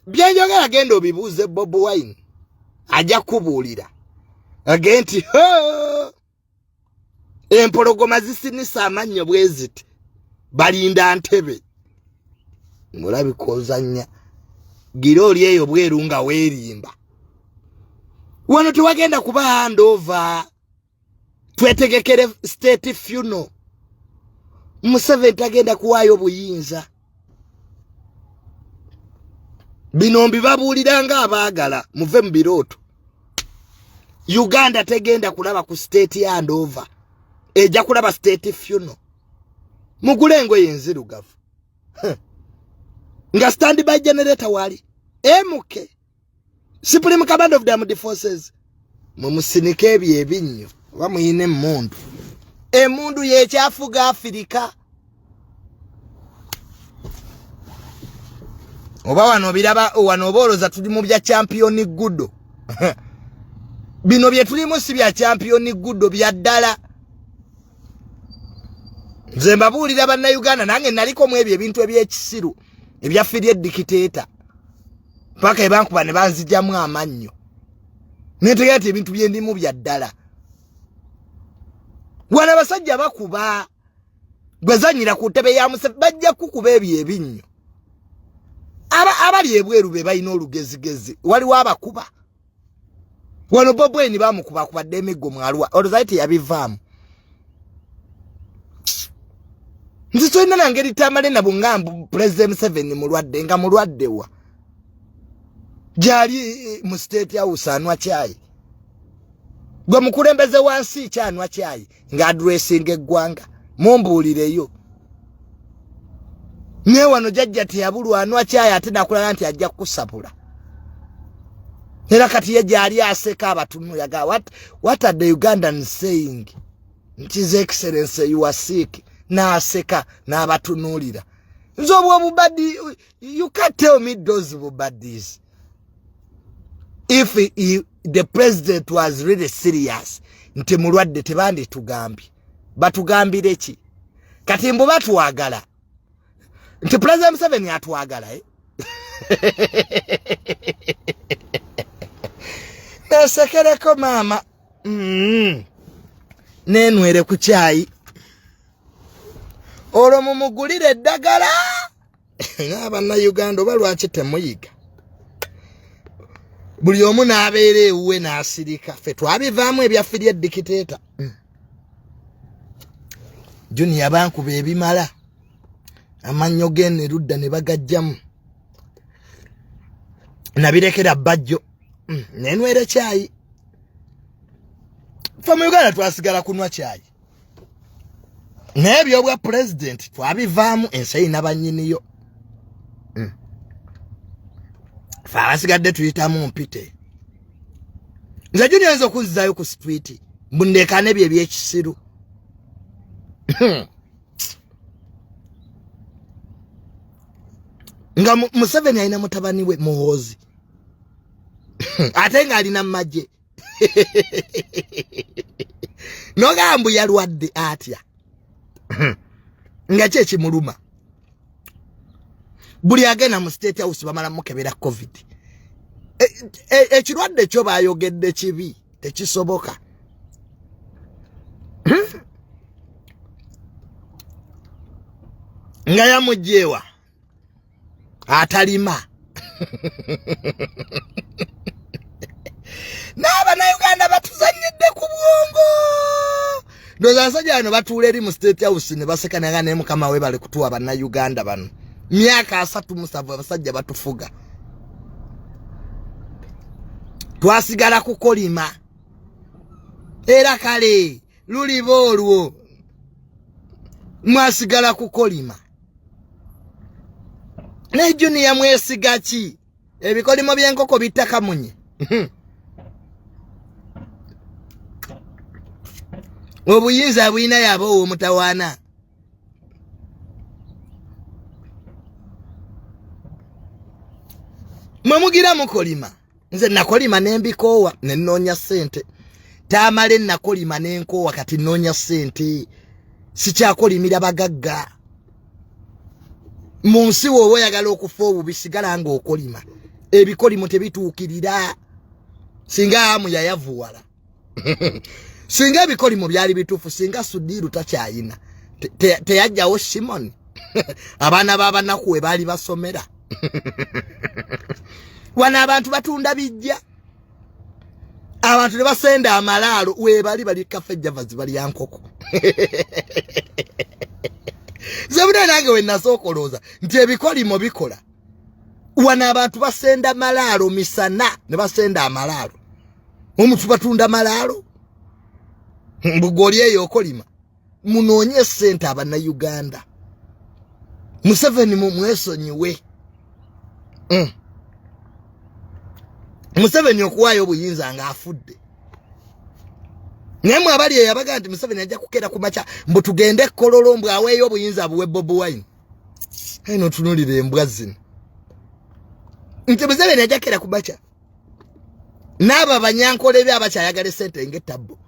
byenjogera genda obibuuze Bobi Wine ajja kubuulira agenti empologoma zisinisa amannyo bweziti balinda ntebe mulabikoozanya gira oli eyo bweru nga weerimba wano tewagenda kuba handover twetegekere state funeral Museveni tagenda kuwaayo buyinza bino mbibabuulira nga abaagala muve mu birooto Uganda tegenda kulaba ku state handover ejja kulaba state funeral mugule engoye enzirugavu nga standby generator wali MK Supreme Command of the Armed Forces mumusinike ebyo ebinnyo oba muyine emmundu emundu yekyafuga Afrika oba wano biraba wano oboloza tuli mu bya champion gudo bino bye tulimu si bya champion gudo bya ddala nze mbabuulira Bannayuganda nange naliko mu ebyo ebintu ebyekisiru ebyafirye dictator paka ebankuba ne banzijamu amannyo netegete ebintu byendimu bya ddala wana basajja bakuba gwezanyira ku ttebe ya Museveni bajja kukuba ebyo ebinnyo abali ebweru be balina olugezigezi waliwo abakuba wano bobweni bamukuba kubadde emiggo mwalwa oluzaiti yabivaamu nzi tulina nangeri Tamale na bungambu President Museveni mulwadde nga mulwaddewa jali mu State House anwa chai gwe mukulembeze wansi kyanwa chai nga addressing eggwanga mumbuulireyo ne wano jajja teyabulwa anwa chai ate nakulala nti ajja kusapula era kati ye jali aseka abatunu yaga what are the Ugandans saying? His Excellency, you are sick. Na aseka na abatunulira nzo bwobubadi you can't tell me those bubadis. If the president was really serious nti mulwadde tebandi tugambi batugambire ki kati mbo batwagala nti President Museveni atwagala nasekereko mama nenwere ku chai olo mumugulire eddagala n'abanna Uganda balwaki temuyiga buli omu n'abeera ewuwe n'asirika ffe twabivaamu ebyafirya dikiteeta Junior bankuba ebimala amannyo gene ludda ne bagajjamu nabirekera bajjo nenwere chai ffe mu Uganda twasigala kunwa chai nebyo bwa president twabivaamu ensayi n'abanyiniyo faasigadde tuyitamu mpite nze Junior nzo kuzzayo ku street mbundekane bye byekisiru nga Museveni alina mutabani we Muhoozi ate nga alina majje nogambu yalwadde atya nga kye kimuluma buli agenda mu State House bamala mukebera COVID ekirwadde kyo bayogedde kibi tekisoboka nga yamujjewa atalima n'abana Uganda batuzanyidde ku bwongo ndoza asajja bano batuula eri mu State House ne basekanaga ne mukama we bali kutuwa bana Uganda bano myaka 37 abasajja batufuga twasigala kukolima era kale lulibo olwo mwasigala kukolima ne Junior mwesiga ki ebikolimo by'enkoko bitaka munye obuyinza bwina yabo omutawana mwamugira mukolima nze nakolima nembikowa nenonya sente Tamale nakolima nenkowa kati nonya sente sikyakolimira bagagga munsi wowe yagala okufa obubisigala nga okolima ebikolimo tebituukirira singa amu yayavuwala singa ebikolimo byali bituufu singa Sudiru takyayina teyajjawo Simon abaana b'abanaku we baali basomera wana abantu batunda bijja abantu ne basenda amalaalo we bali kafe javazi bali yankoko Zabuna nange we nasokoloza nti ebikolimo bikola wana abantu basenda malaalo misana ne basenda amalaalo omuntu batunda malaalo mbugoli eyo okolima munoonye sente abana Uganda Museveni mu mwesonyiwe Museveni okuwayo obuyinza nga afudde Nyamwe abali yabaga nti Museveni ajja kukera ku macha mbu tugende kololo mbwa aweyo obuyinza buwe Bobi Wine eno tunulire embwa zino nti Museveni ajja kukera ku macha n'aba banyankole bya abakyayagala sente ng'ettabbo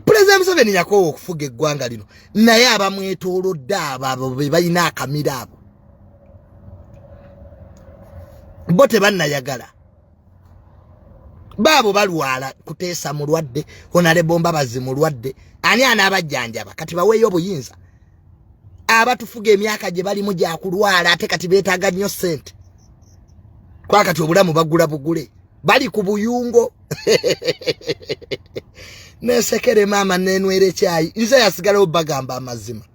President Museveni yakowa okufuga eggwanga lino naye abamwetoolodde abo be balina akamira abo bo tebannayagala babo balwala kuteesa mulwadde onale bomba bazi mulwadde ani anabajjanjaba kati baweeyo obuyinza abatufuga emyaka gye balimu gya kulwala ate kati beetaaga nnyo sente Kwa kati obulamu bagula bugule bali ku buyungo nesekere mama nenwere chai nze yasigala obagamba amazima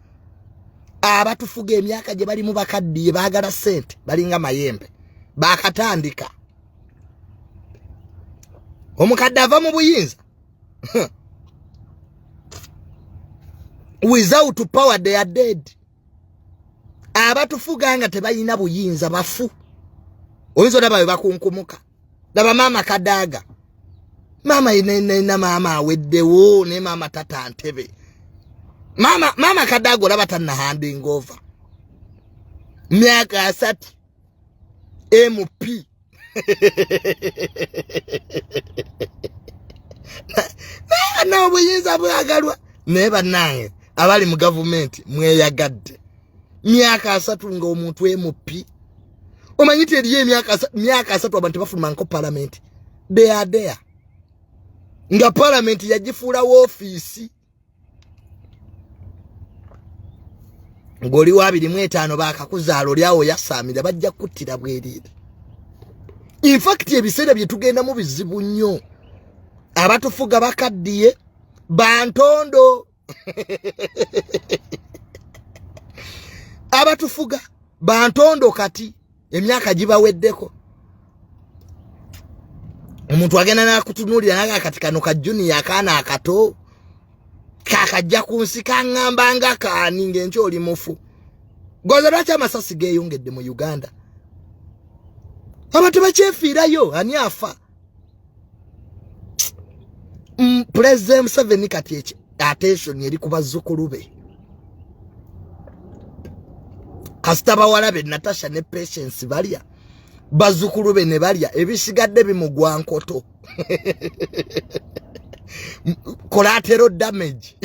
abatufuga emyaka gye bali mu bakaddiye baagala sente balinga mayembe bakatandika omukadde ava mu buyinza without power they are dead abatufuga nga tebayina buyinza bafu oyinza olaba bakunkumuka laba mama kadaga mama ina mama aweddewo ne mama tata ntebe mama kadaga olaba tanna handing over myaka 3 MP na obuyinza bwagalwa ne bannange abali mu government mweyagadde myaka 3 nga omuntu MP omanyite eriye myaka 3 abantu bafuluma nko parliament they are there nga parliament yajifuula office ngoli wa 25 bakakuzaalo lyawo yasamira bajja kuttira bwerere in fact ebiseera bye tugenda mu bizibu nnyo abatufuga bakaddiye bantondo abatufuga bantondo kati emyaka gibaweddeko omuntu agenda nakutunulira naga kati kano ka junior akaana akato kakajja kunsi kangamba nga kaani ng'enkyo oli mufu goza lwaki amasasi geeyongedde mu Uganda abantu bakyefiirayo ani afa President Museveni kati attention eri ku bazzukulu be kasita bawalabe Natasha ne Patience balya bazzukulu be ne balya ebisigadde bimugwa nkoto collateral damage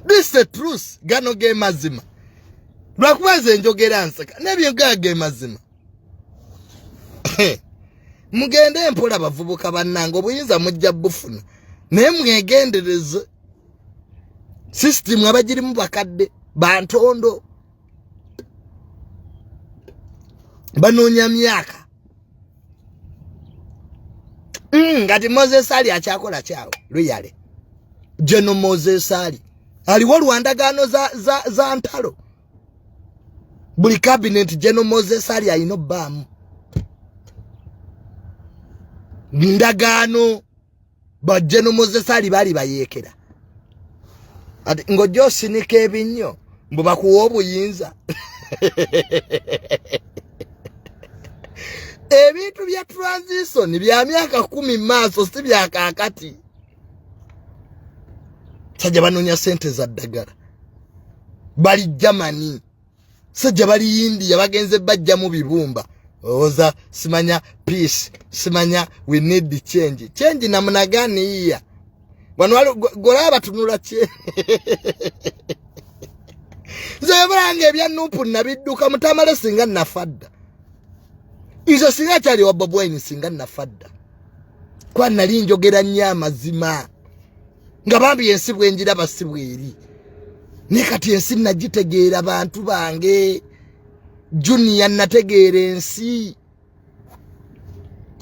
this is the truth gano ge mazima lwakubaze njogera nsaka nebyo gage mazima mugende mpola bavubuka bannange obuyinza mujja bufuna naye mwegendereze system abagirimu bakadde bantondo banoonya myaka ngati Moses Ali akyakola kyawo luyale General Moses Ali aliwo lwandagaano za ntalo buli cabinet General Moses Ali ayino baamu ndagaano ba General Moses Ali bali bayeekera ati ngojo sinika ebinnyo mbu bakuwa obuyinza ebintu bya transition bya myaka 10 maaso si bya kakati sajja banoonya sente za ddagala bali Germany sajja bali India bagenze bajja mu bibumba oza simanya peace simanya we need the change namna gani iya wano golaba tunula kye zebange bya nupu nabidduka mutamale singa nafadda izo singa kyali wa Bob Wine singa nafadda kwa nali njogera nnyo amazima nga bambi ensi bwenjira basibweri ne kati ensi nagitegeera bantu bange junior nategeera ensi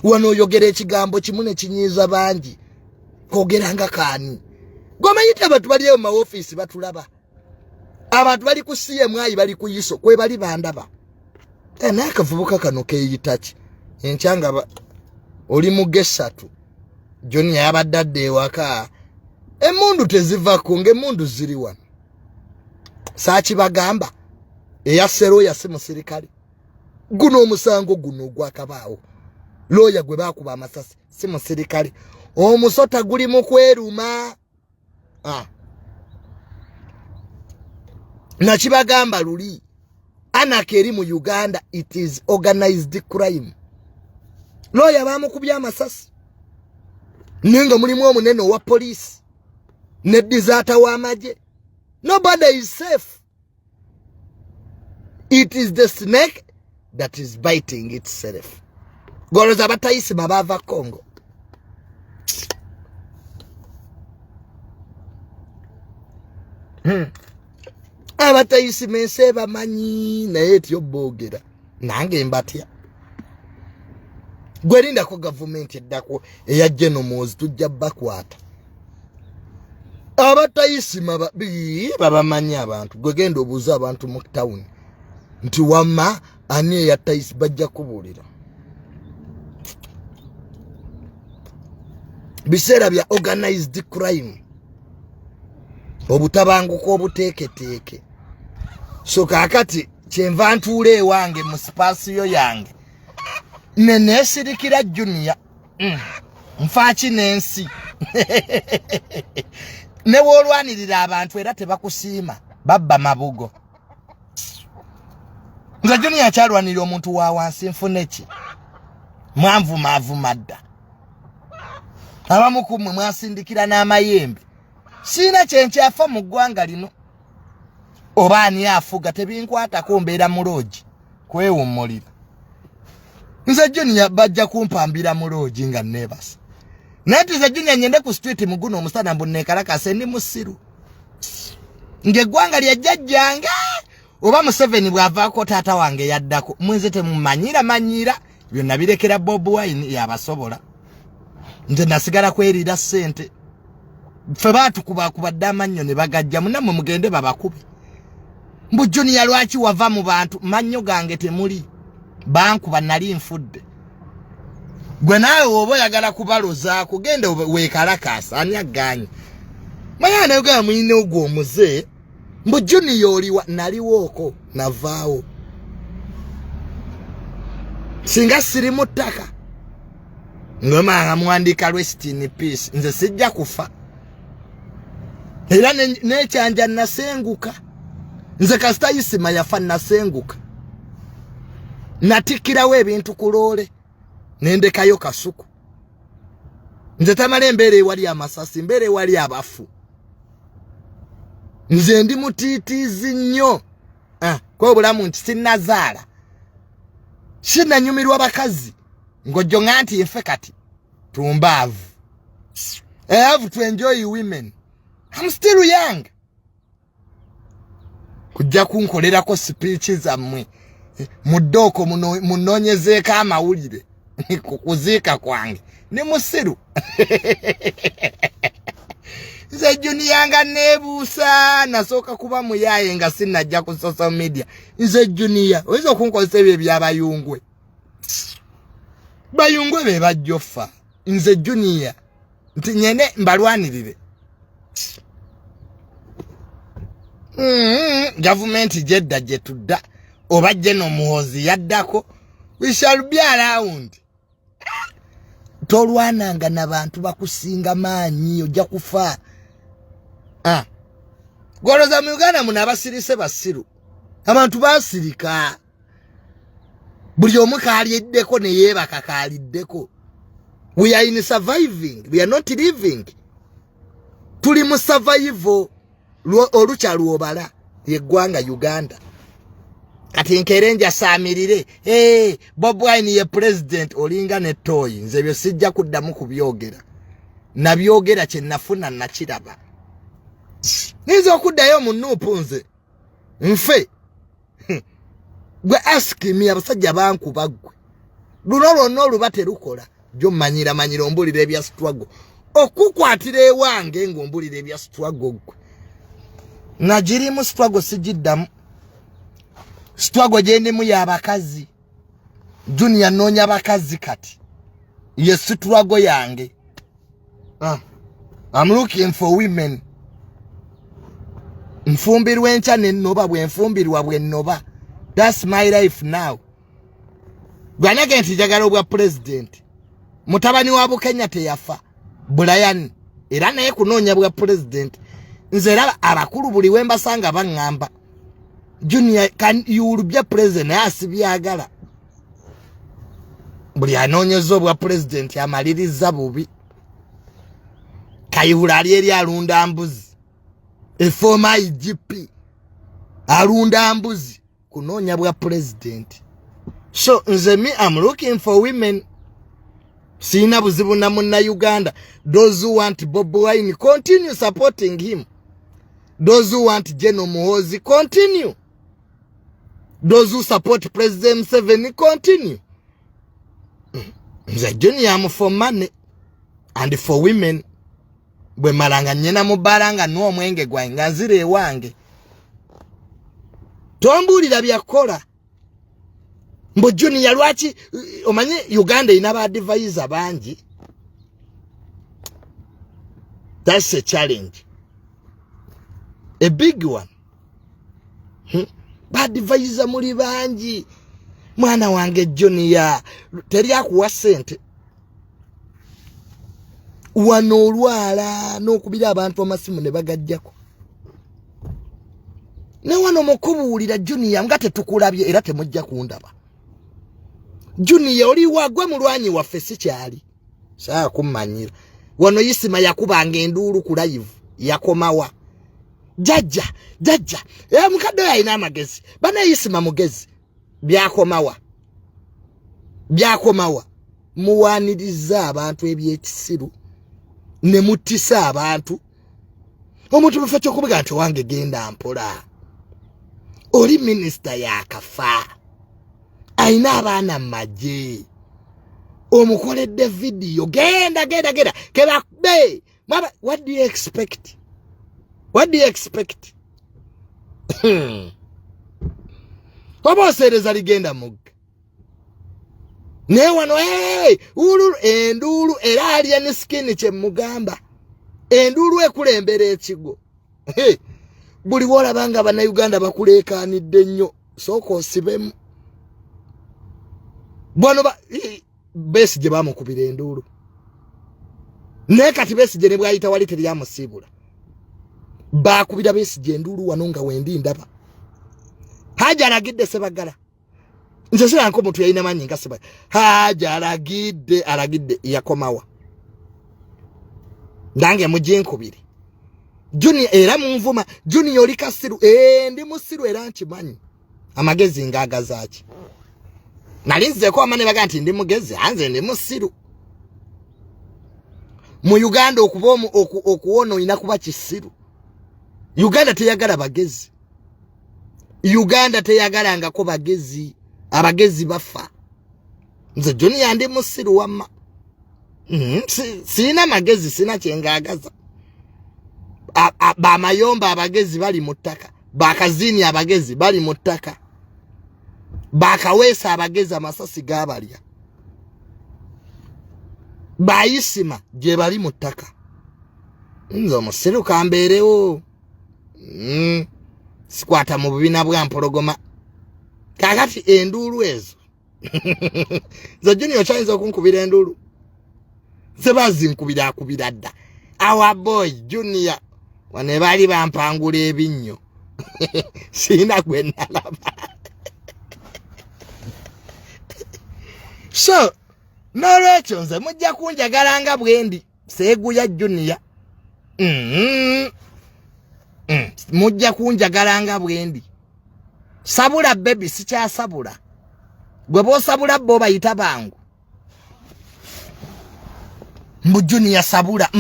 wano oyogera ekigambo kimu ne kinyiiza bangi kogera nga kaani gomayita abantu bali mu office batulaba abantu bali ku CMI bali ku yiso kwe bali bandaba nakavubuka kano keeyitaki enkyanga oli mu gesatu joni yabadde ewaka emundu tezivako ng'emundu ziri wano saaki bagamba eyasero yase musirikale guno omusango guno gwakabaawo loya gwe bakuba amasasi si musirikale omusota guli mu kweruma nakibagamba luli anaka eri mu Uganda it is organized crime loya bamukubya amasasi ninga mulimu omunene wa police ne dizata wa maje nobody is safe it is the snake that is biting itself goroza batayisi mabava Congo abatayisi mense bamanyi naye tyo boogera nange mbatya gwerinda ko government eddako eya genomozi tujja bakwata abatayisi babamanyi abantu gwegenda obuuza abantu mu town nti wamma ani ya tayisi bajja kubuulira biseera bya organized crime obutabanguko obuteeketeeke so kakati kyenva ntuule ewange mu spasiyo yange neneesirikira Junior nfaaki n'ensi ne woolwanirira abantu era tebakusiima babba mabugo nze Junior akyalwanirira omuntu wa wansi nfune ki mwanvumavuma dda abamu ku mmwe mwasindikira n'amayembe siina kyenkyafa mu ggwanga lino oba ani afuga tebinkwatako mbeera muloogi kwewummulira nze Junior bajja kumpambira muloogi nga neebasa naye nze Junior nyende ku street muguno omusana mbunneekalakase ndi musiru ng'eggwanga lya jjajjange oba Museveni bw'avaako taata wange yaddako mwenze temumanyira byonna birekera Bob Wine yabasobola nze nasigala kwerira ssente ffe baatukubakubadde amannyo ne bagajja munammwe mugende babakube mbu Junior lwaki wava mu bantu mannyo gange temuli bankuba nali nfudde gwe naawe oba oyagala kubaloza kugenda weekalakaasa ani aganye manya nayogera muyine ogwo omuze mbu Junior oliwa naliwooko navaawo singa siri mu ttaka ngomanga muwandiika rest in peace nze sijja kufa era nekyanja nasenguka nze kasitayisima yafa nasenguka natikirawo ebintu ku loole nendekayo kasuku nze Tamale embeera ewali amasasi mbeera ewali abafu nze ndi mutiitiizi nnyo kwa obulamu nti sinnazaala sinanyumirwa bakazi ng'ojjonga nti nfe kati tumbaavu I have to enjoy women I'm still young kujja kunkolerako speech zammwe muddoko munoonyezeeko amawulire kukuziika kwange ne musiru nze Junior nga neebuusa nasooka kuba muyaaye nga sinnajja ku social media nze Junior oyinza okunkozesa ebyo ebyabayungwe bayungwe be bajjofa nze Junior nti nyene mbalwanirire government jedda jetudda oba jeno muhozi yaddako we shall be around tolwananga n'abantu bakusinga maanyi ojja kufa goloza mu Uganda muna abasirise basiru abantu basirika buli omu kaaliddeko ne yeebaka kaaliddeko we are in surviving we are not living tuli mu survival olucha luobala yeggwanga Uganda kati nkerenja saamirire Bob Wine ye president olinga ne toy nze byo sijja kuddamu kubyogera nabyogera kye nafuna nakiraba nizo okuddayo mu nuupu nze nfe gwe ask me abasajja bankuba gwe luno lwonna oluba terukola jo manyira ombulira ebya struggle okukwatira ewange ng'ombulira ebya struggle gwe najirimu struggle sijiddamu struggle gyendimu y'abakazi Junior noonya bakazi kati ye struggle yange I'm looking for women nfumbirwa encha nennoba bwe nfumbirwa bwe nnoba that's my life now gwanage nti njagala obwa president mutabani wa Bukenya teyafa Brian era naye kunoonya bwa president nze era abakulu buli wembasanga baŋŋamba Junior can you be president asibyagala buli anoonyeza obwa president amaliriza bubi Kayihura ali eri alunda mbuzi former IGP alunda mbuzi kunoonya bwa president so nze me I'm looking for women sina buzibu na munna Uganda those who want Bob Wine continue supporting him Those who want General Muhoozi, continue. Those who support President Museveni, continue. The junior for money and for women. Bwe malanga nyena mubalanga no mwenge gwa ngazire wange. Tombulira byakola. Mbo junior lwaki omanye Uganda inaba advisor bangi. That's a challenge. A big one. Bad advisor muri bangi. Mwana wange junior teri akuwa sente. Wano olwala n'okubira abantu amasimu ne bagajjako. Ne wano mukubuulira junior nga tetukulabye era temujja kundaba. Junior oli wagwa mulwanyi waffe sikyali. Saa kummanyira. Wano Isima yakubanga enduulu ku live yakomawa. Jajja. Mukadde yalina amagezi. Bana Isima mugezi. Byakomawa. Muwaniriza abantu ebyekisiru. Ne mutisa abantu. Omuntu mufa ky'okubuga nti wange genda mpola. Oli minister yakafa. Aina abaana maje. Omukoledde video. Genda. Kebabe. What do you expect? Oba sereza ligenda mugga. Ne wano ululu endulu era alya ne skin kye mugamba. Endulu ekulembera ekigo. Buli wola banga bana Uganda bakulekanidde nnyo. Soko osibemu. Bwano besi gye bamukubira endulu. Ne kati besi gye ne bwayita wali teri amusibula. Bakubira besi gye endulu wano nga wendi ndaba. Haja Alangidde Sebagala. Nze sira nko mutu yalina manyi nga Sebagala. Haja Alangidde yakomawa. Ndange mujinkubiri. Junior era munvuma. Junior oli kasiru. Ndi musiru era nkimanyi. Amagezi ngagazaaki. Nalinze ko amane baga nti ndi mugezi anze ndi musiru. Mu Uganda okubomu okuwono ina kuba kisiru. Uganda teyagala bagezi. Uganda teyagalanga ko bagezi. Abagezi bafa. Nze Junior ndi musiru wamma. Sina magezi sina kyengagaza. Ba mayomba abagezi bali mutaka. Bakazini abagezi bali mutaka. Bakawesa abagezi amasasi gabalya. Bayisima gye bali mutaka. Nzo musiru kamberewo. Sikwata mu bubina bwa mpologoma. Kakati endulu ezo. Zo Junior chayinza okunkubira endulu. Sebazi nkubira akubira dda. Our boy Junior wane bali bampangula ebinnyo. Sina gwe nalaba. So, nolwekyo nze mujja kunjagalanga bwendi seeguya Junior. Mujja kunjagalanga bwendi. Sabula baby sikyasabula. Gwe bosabula bo bayita bangu. Mbu Junior sabula.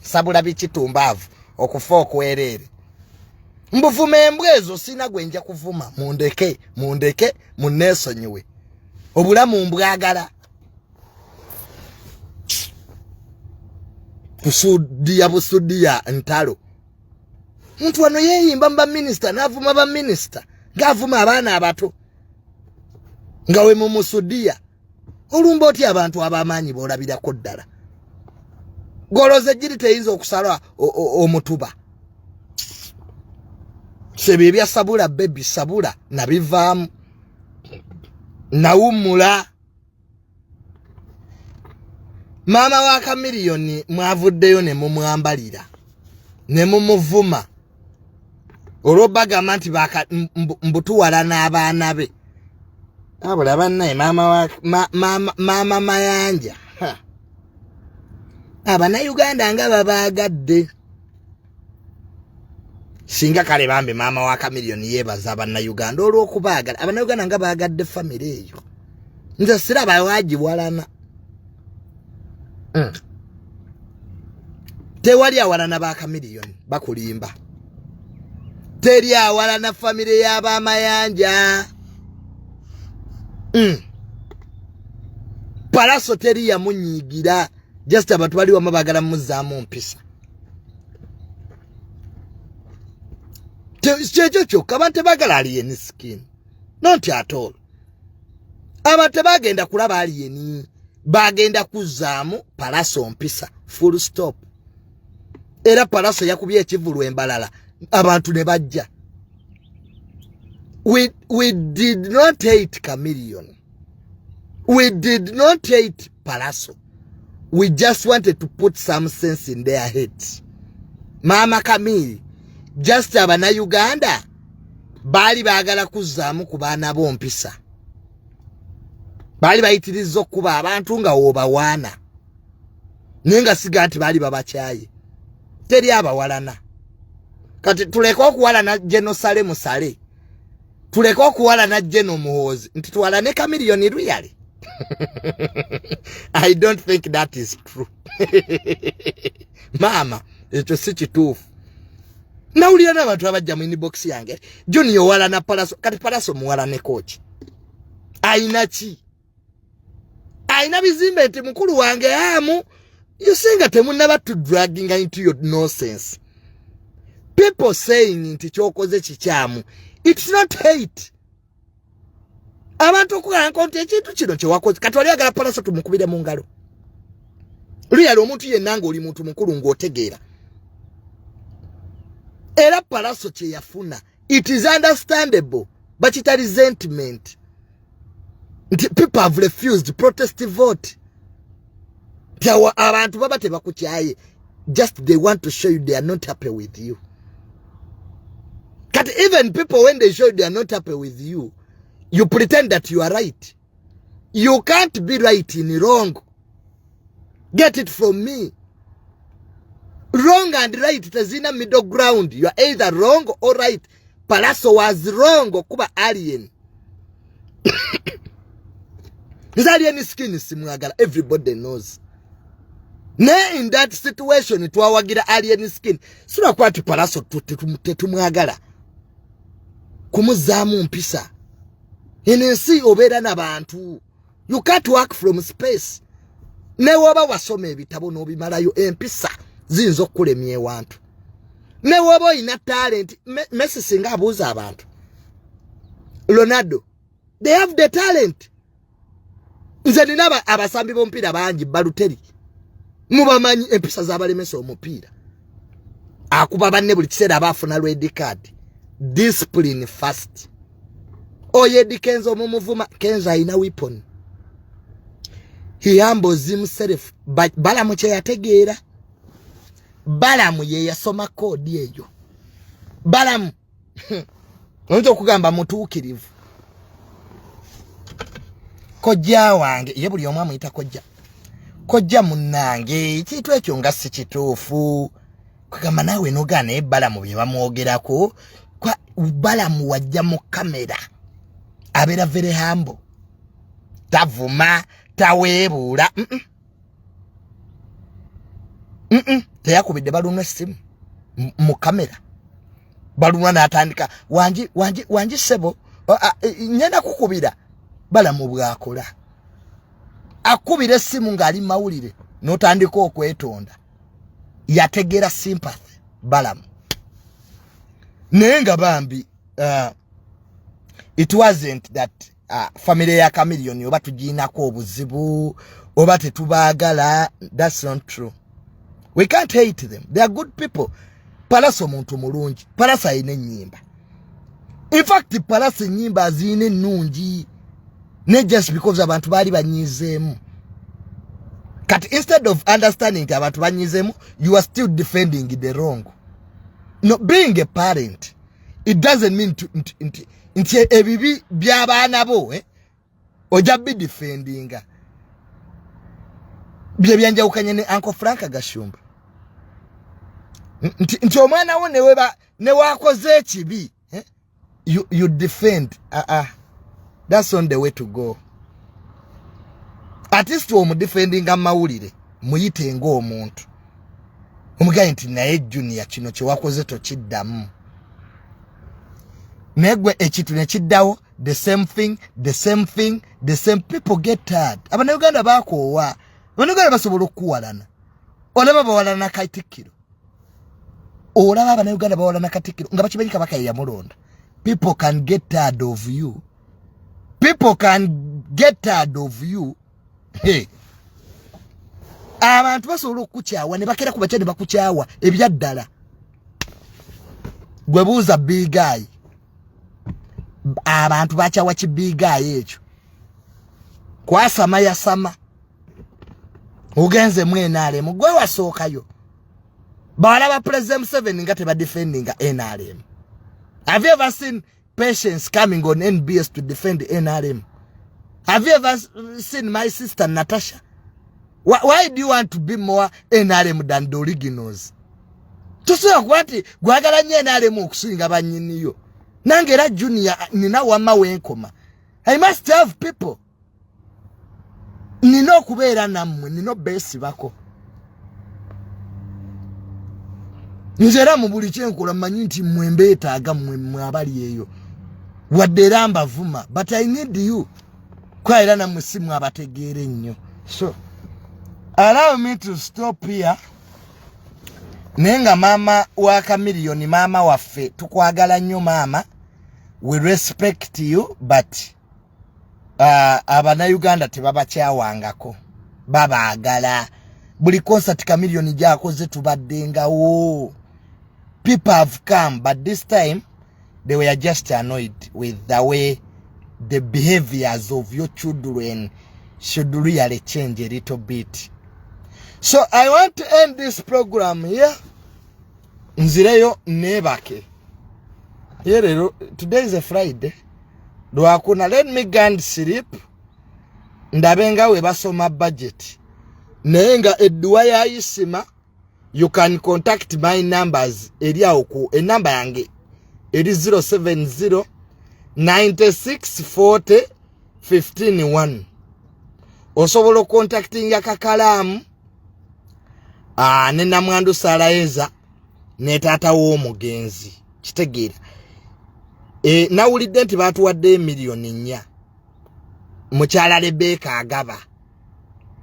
Sabula bichi tumbavu. Okufa okwerere. Mbuvume embwezo sina gwe nja kuvuma. Mundeke munesonyiwe. Obulamu mbwagala. Busudia ntalo. Muntu wano yeyimba mba minister navuma ba minister. Ngavuma abaana abato. Ngawe mumusudia. Olumba oti abantu abamanyi bolabirako ddala. Goloze jiri teyinza okusala omutuba. Sebebya sabula baby sabula nabivaamu. Nawumula. Mama wa Kamiliyoni mwavuddeyo ne mumwambalira. Ne mumuvuma. Olobaga manti baka mbutuwala n'abaana be. Abula bannaye mama mayanja. Abana Uganda nga babaagadde. Singa kale bambe mama wa Kamiliyoni yebaza abana Uganda olw'okubaagala. Abana Uganda nga baagadde family eyo. Nze siraba waji walana. Tewali awalana ba chameleon bakulimba. Teri awalana family yaba mayanja. Palaso teri ya munyigira. Just abantu bali wa mabagala muzamu mpisa. Checho kabante bagala alien skin. Not at all. Abate bagenda kulaba alien. Bagenda kuzamu palaso mpisa. Full stop. Era palaso yakubye ekivulu embalala. Abantu ne bajja. We did not hate chameleon. We did not hate palaso. We just wanted to put some sense in their heads. Mama Camille, just abana Uganda, bali bagala kuzamu kubana bompisa. Bali bayitirizo kuba abantu nga obawana. Nenga sigati bali babachaye. Teri abawalana. Kati tuleko okuwalana genosale musale. Tuleko okuwalana geno muhozi. Nti tuwalane chameleon really. I don't think that is true. Mama, echo si kituufu. Nawulira n'abantu abajja mu inbox yange. Junior wala na palaso, kati palaso muwala ne coach. Aina ki? Aina bizimbe nti mukulu wange amu. You saying temunaba to dragging into your nonsense. People saying nti kyokoze kikyamu. It's not hate. Abantu okuga nkonte ekintu kino kye wakoze kati wali agala palaso tumukubire mu ngalo. Luyalo omuntu yenna ng'oli muntu mukulu ng'otegeera. Era palaso kye yafuna. It is understandable, but it is resentment. People have refused protest vote. Abantu baba tebakutyaye. Just they want to show you they are not happy with you. But even people, when they show you they are not happy with you, you pretend that you are right. You can't be right in wrong. Get it from me. Wrong and right, it is in a middle ground. You are either wrong or right. Palaso was wrong. Kuba alien. This alien skin is simwagala. Everybody knows. Ne in that situation, it was wagira alien skin. Sura kwa ti palaso tumwagala. Kumuzamu mpisa. Inensi obera n'abantu. You can't work from space. Ne woba wasome ebitabo n'obimalayo empisa zinzo kulemye wantu. Ne woba ina talent. Messi singa abuza abantu. Ronaldo. They have the talent. Nze nina abasambi bompira bangi Baluteri. Mubamanyi empisa z'abalemesa omupiira. Akuba banne buli kiseera abafuna red card. Discipline first. Oyedi Kenzo mumuvuma. Kenzo ina weapon. He humbles himself. But Balamu che yategeera. Balamu ye yasoma kodi eyo. Balamu. Onzo kugamba mutuukirivu. Kojja wange. Ye buli omu amuyita kojja. Kojja munnange. Ekintu ekyo nga si kituufu. Kugamba naawe nogaana Balamu bye bamwogerako. Kwa Balamu wajja mu kamera. Abera very humble. Tavuma. Taweebula. Teyakubidde balunwa essimu mu kamera. Balunwa n'atandika wangi sebo ngenda kukubira. Balamu bw'akola. Akubira essimu ng'ali mawulire n'otandika okwetonda. Yategeera sympathy Balamu. Naye nga bambi it wasn't that family ya chameleon oba tugiinako obuzibu oba tetubaagala. That's not true. We can't hate them. They are good people. Palaso muntu mulungi. Palaso ayina ennyimba. In fact, Palaso ennyimba azina ennungi. Not just because abantu baali banyizeemu. Kati instead of understanding nti abantu banyizeemu, you are still defending the wrong. No, being a parent, it doesn't mean nti ebibi by'abaana bo oja be defending. Bye byanjawukanye ne Uncle Frank Gashumba. Nti omwana wo ne wakoze ekibi, you defend. That's not the way to go. At least omu defending amawulire muyite ng'omuntu. Omugaye nti naye junior kino kye wakoze tokiddamu. Negwe ekitu ne kiddawo, the same thing, the same people get tired. Abannayuganda baakoowa. Abannayuganda basobola okuwalana. Olaba bawalana Katikkiro. Olaba abannayuganda bawalana Katikkiro nga bakimanyi Kabaka ye yamulonda. People can get tired of you. People can get tired of you. Hey. Abantu basobola okukyawa ne bakera ku bakya ne bakukyawa ebyaddala. Gwe buuza big guy. Abantu bakyawa ki big guy ekyo. Kwasama yasama. Ugenze NRM gwe wasookayo. Bawala President 7 nga teba defending NRM. Have you ever seen patients coming on NBS to defend NRM? Have you ever seen my sister Natasha? Why do you want to be more NRM than the originals? Tusobola kwati gwagala nnyo NRM okusinga bannyiniyo. Nange era junior nina wamma wenkoma. I must have people. Nina okubeera nammwe, nina base bako. Nze era mu buli kyenkola mmanyi nti mmwe mbeetaaga mmwe abali eyo. Wadde era mbavuma, but I need you. Kwa era nammwe si mmwe abategeera ennyo. So, allow me to stop here. Nenga mama wa Chameleon, mama waffe, tukwagala nnyo mama. We respect you, but Abannayuganda tebabakyawangako. Babaagala. Buli concert Chameleon gyakoze tubaddengawo. People have come, but this time they were just annoyed with the way the behaviors of your children should really change a little bit. So I want to end this program here. Nzireyo nebake. Here, today is a Friday. Dwakuna, let me go and sleep. Ndabenga we basoma budget. Nenga edduwa ya isima. You can contact my numbers. Eria oku. E number yange. Eri 070 96 40 15 1. Osobola contacting ya kakalamu. Nena mwandu Salaeza. Ne tata w'omugenzi. Kitegeera. Nawulidde nti baatuwadde $1,000,000. Mukyala Rebeka agaba.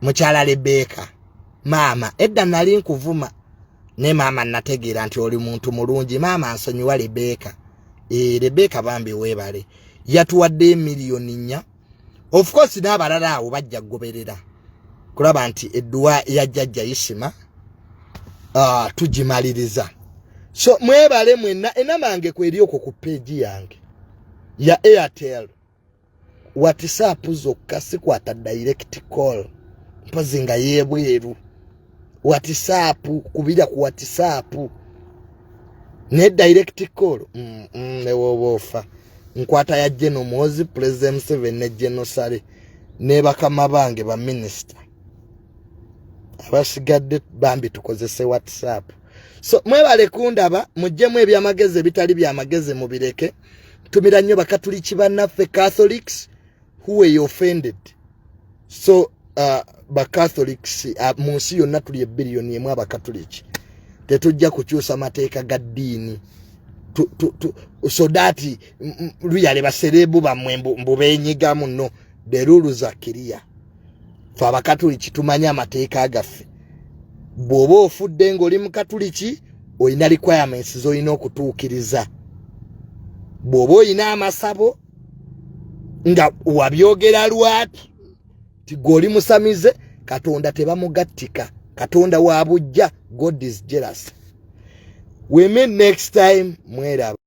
Mukyala Rebeka. Mama, edda nali nkuvuma. Ne mama nategeera nti oli muntu mulungi. Mama ansonyiwa Rebeka. Rebeka bambi weebale. Yatuwadde $1,000,000. Of course n'abalala awo bajja goberera. Kulaba nti edduwa ya jjajja Isima. Tugimaliriza. So mwebale mwenna enamange kweri okwo ku page yange ya Airtel. WhatsApp zokka sikwata direct call. Mpozi nga yebweru. WhatsApp kubira ku WhatsApp. Ne direct call. Newobofa. Nkwata ya General Mozi President 7 ne General Sale. Ne bakama bange ba minister. Abasigadde bambi tukozese WhatsApp. So mwebale kundaba mujjemu ebyamagezi bitali byamagezi mubireke. Tumira nnyo bakatuliki bannaffe Catholics who were offended. So ba Catholics munsi yonna tuli ebbiliyoni emu abakatuliki. Tetujja kukyusa mateeka ga ddiini. So that luyale baserebu bamwe mbubenyigamu no. The rules are clear. Fa abakatuliki tumanya amateeka agaffe. Bw'oba ofudde ng'oli mukatuliki olina requirements z'olina okutuukiriza. Bw'oba olina amasabo nga wabyogera lwaki ti goli musamize Katonda tebamugattika. Katonda wa bujja. God is jealous. We meet next time. Mwera.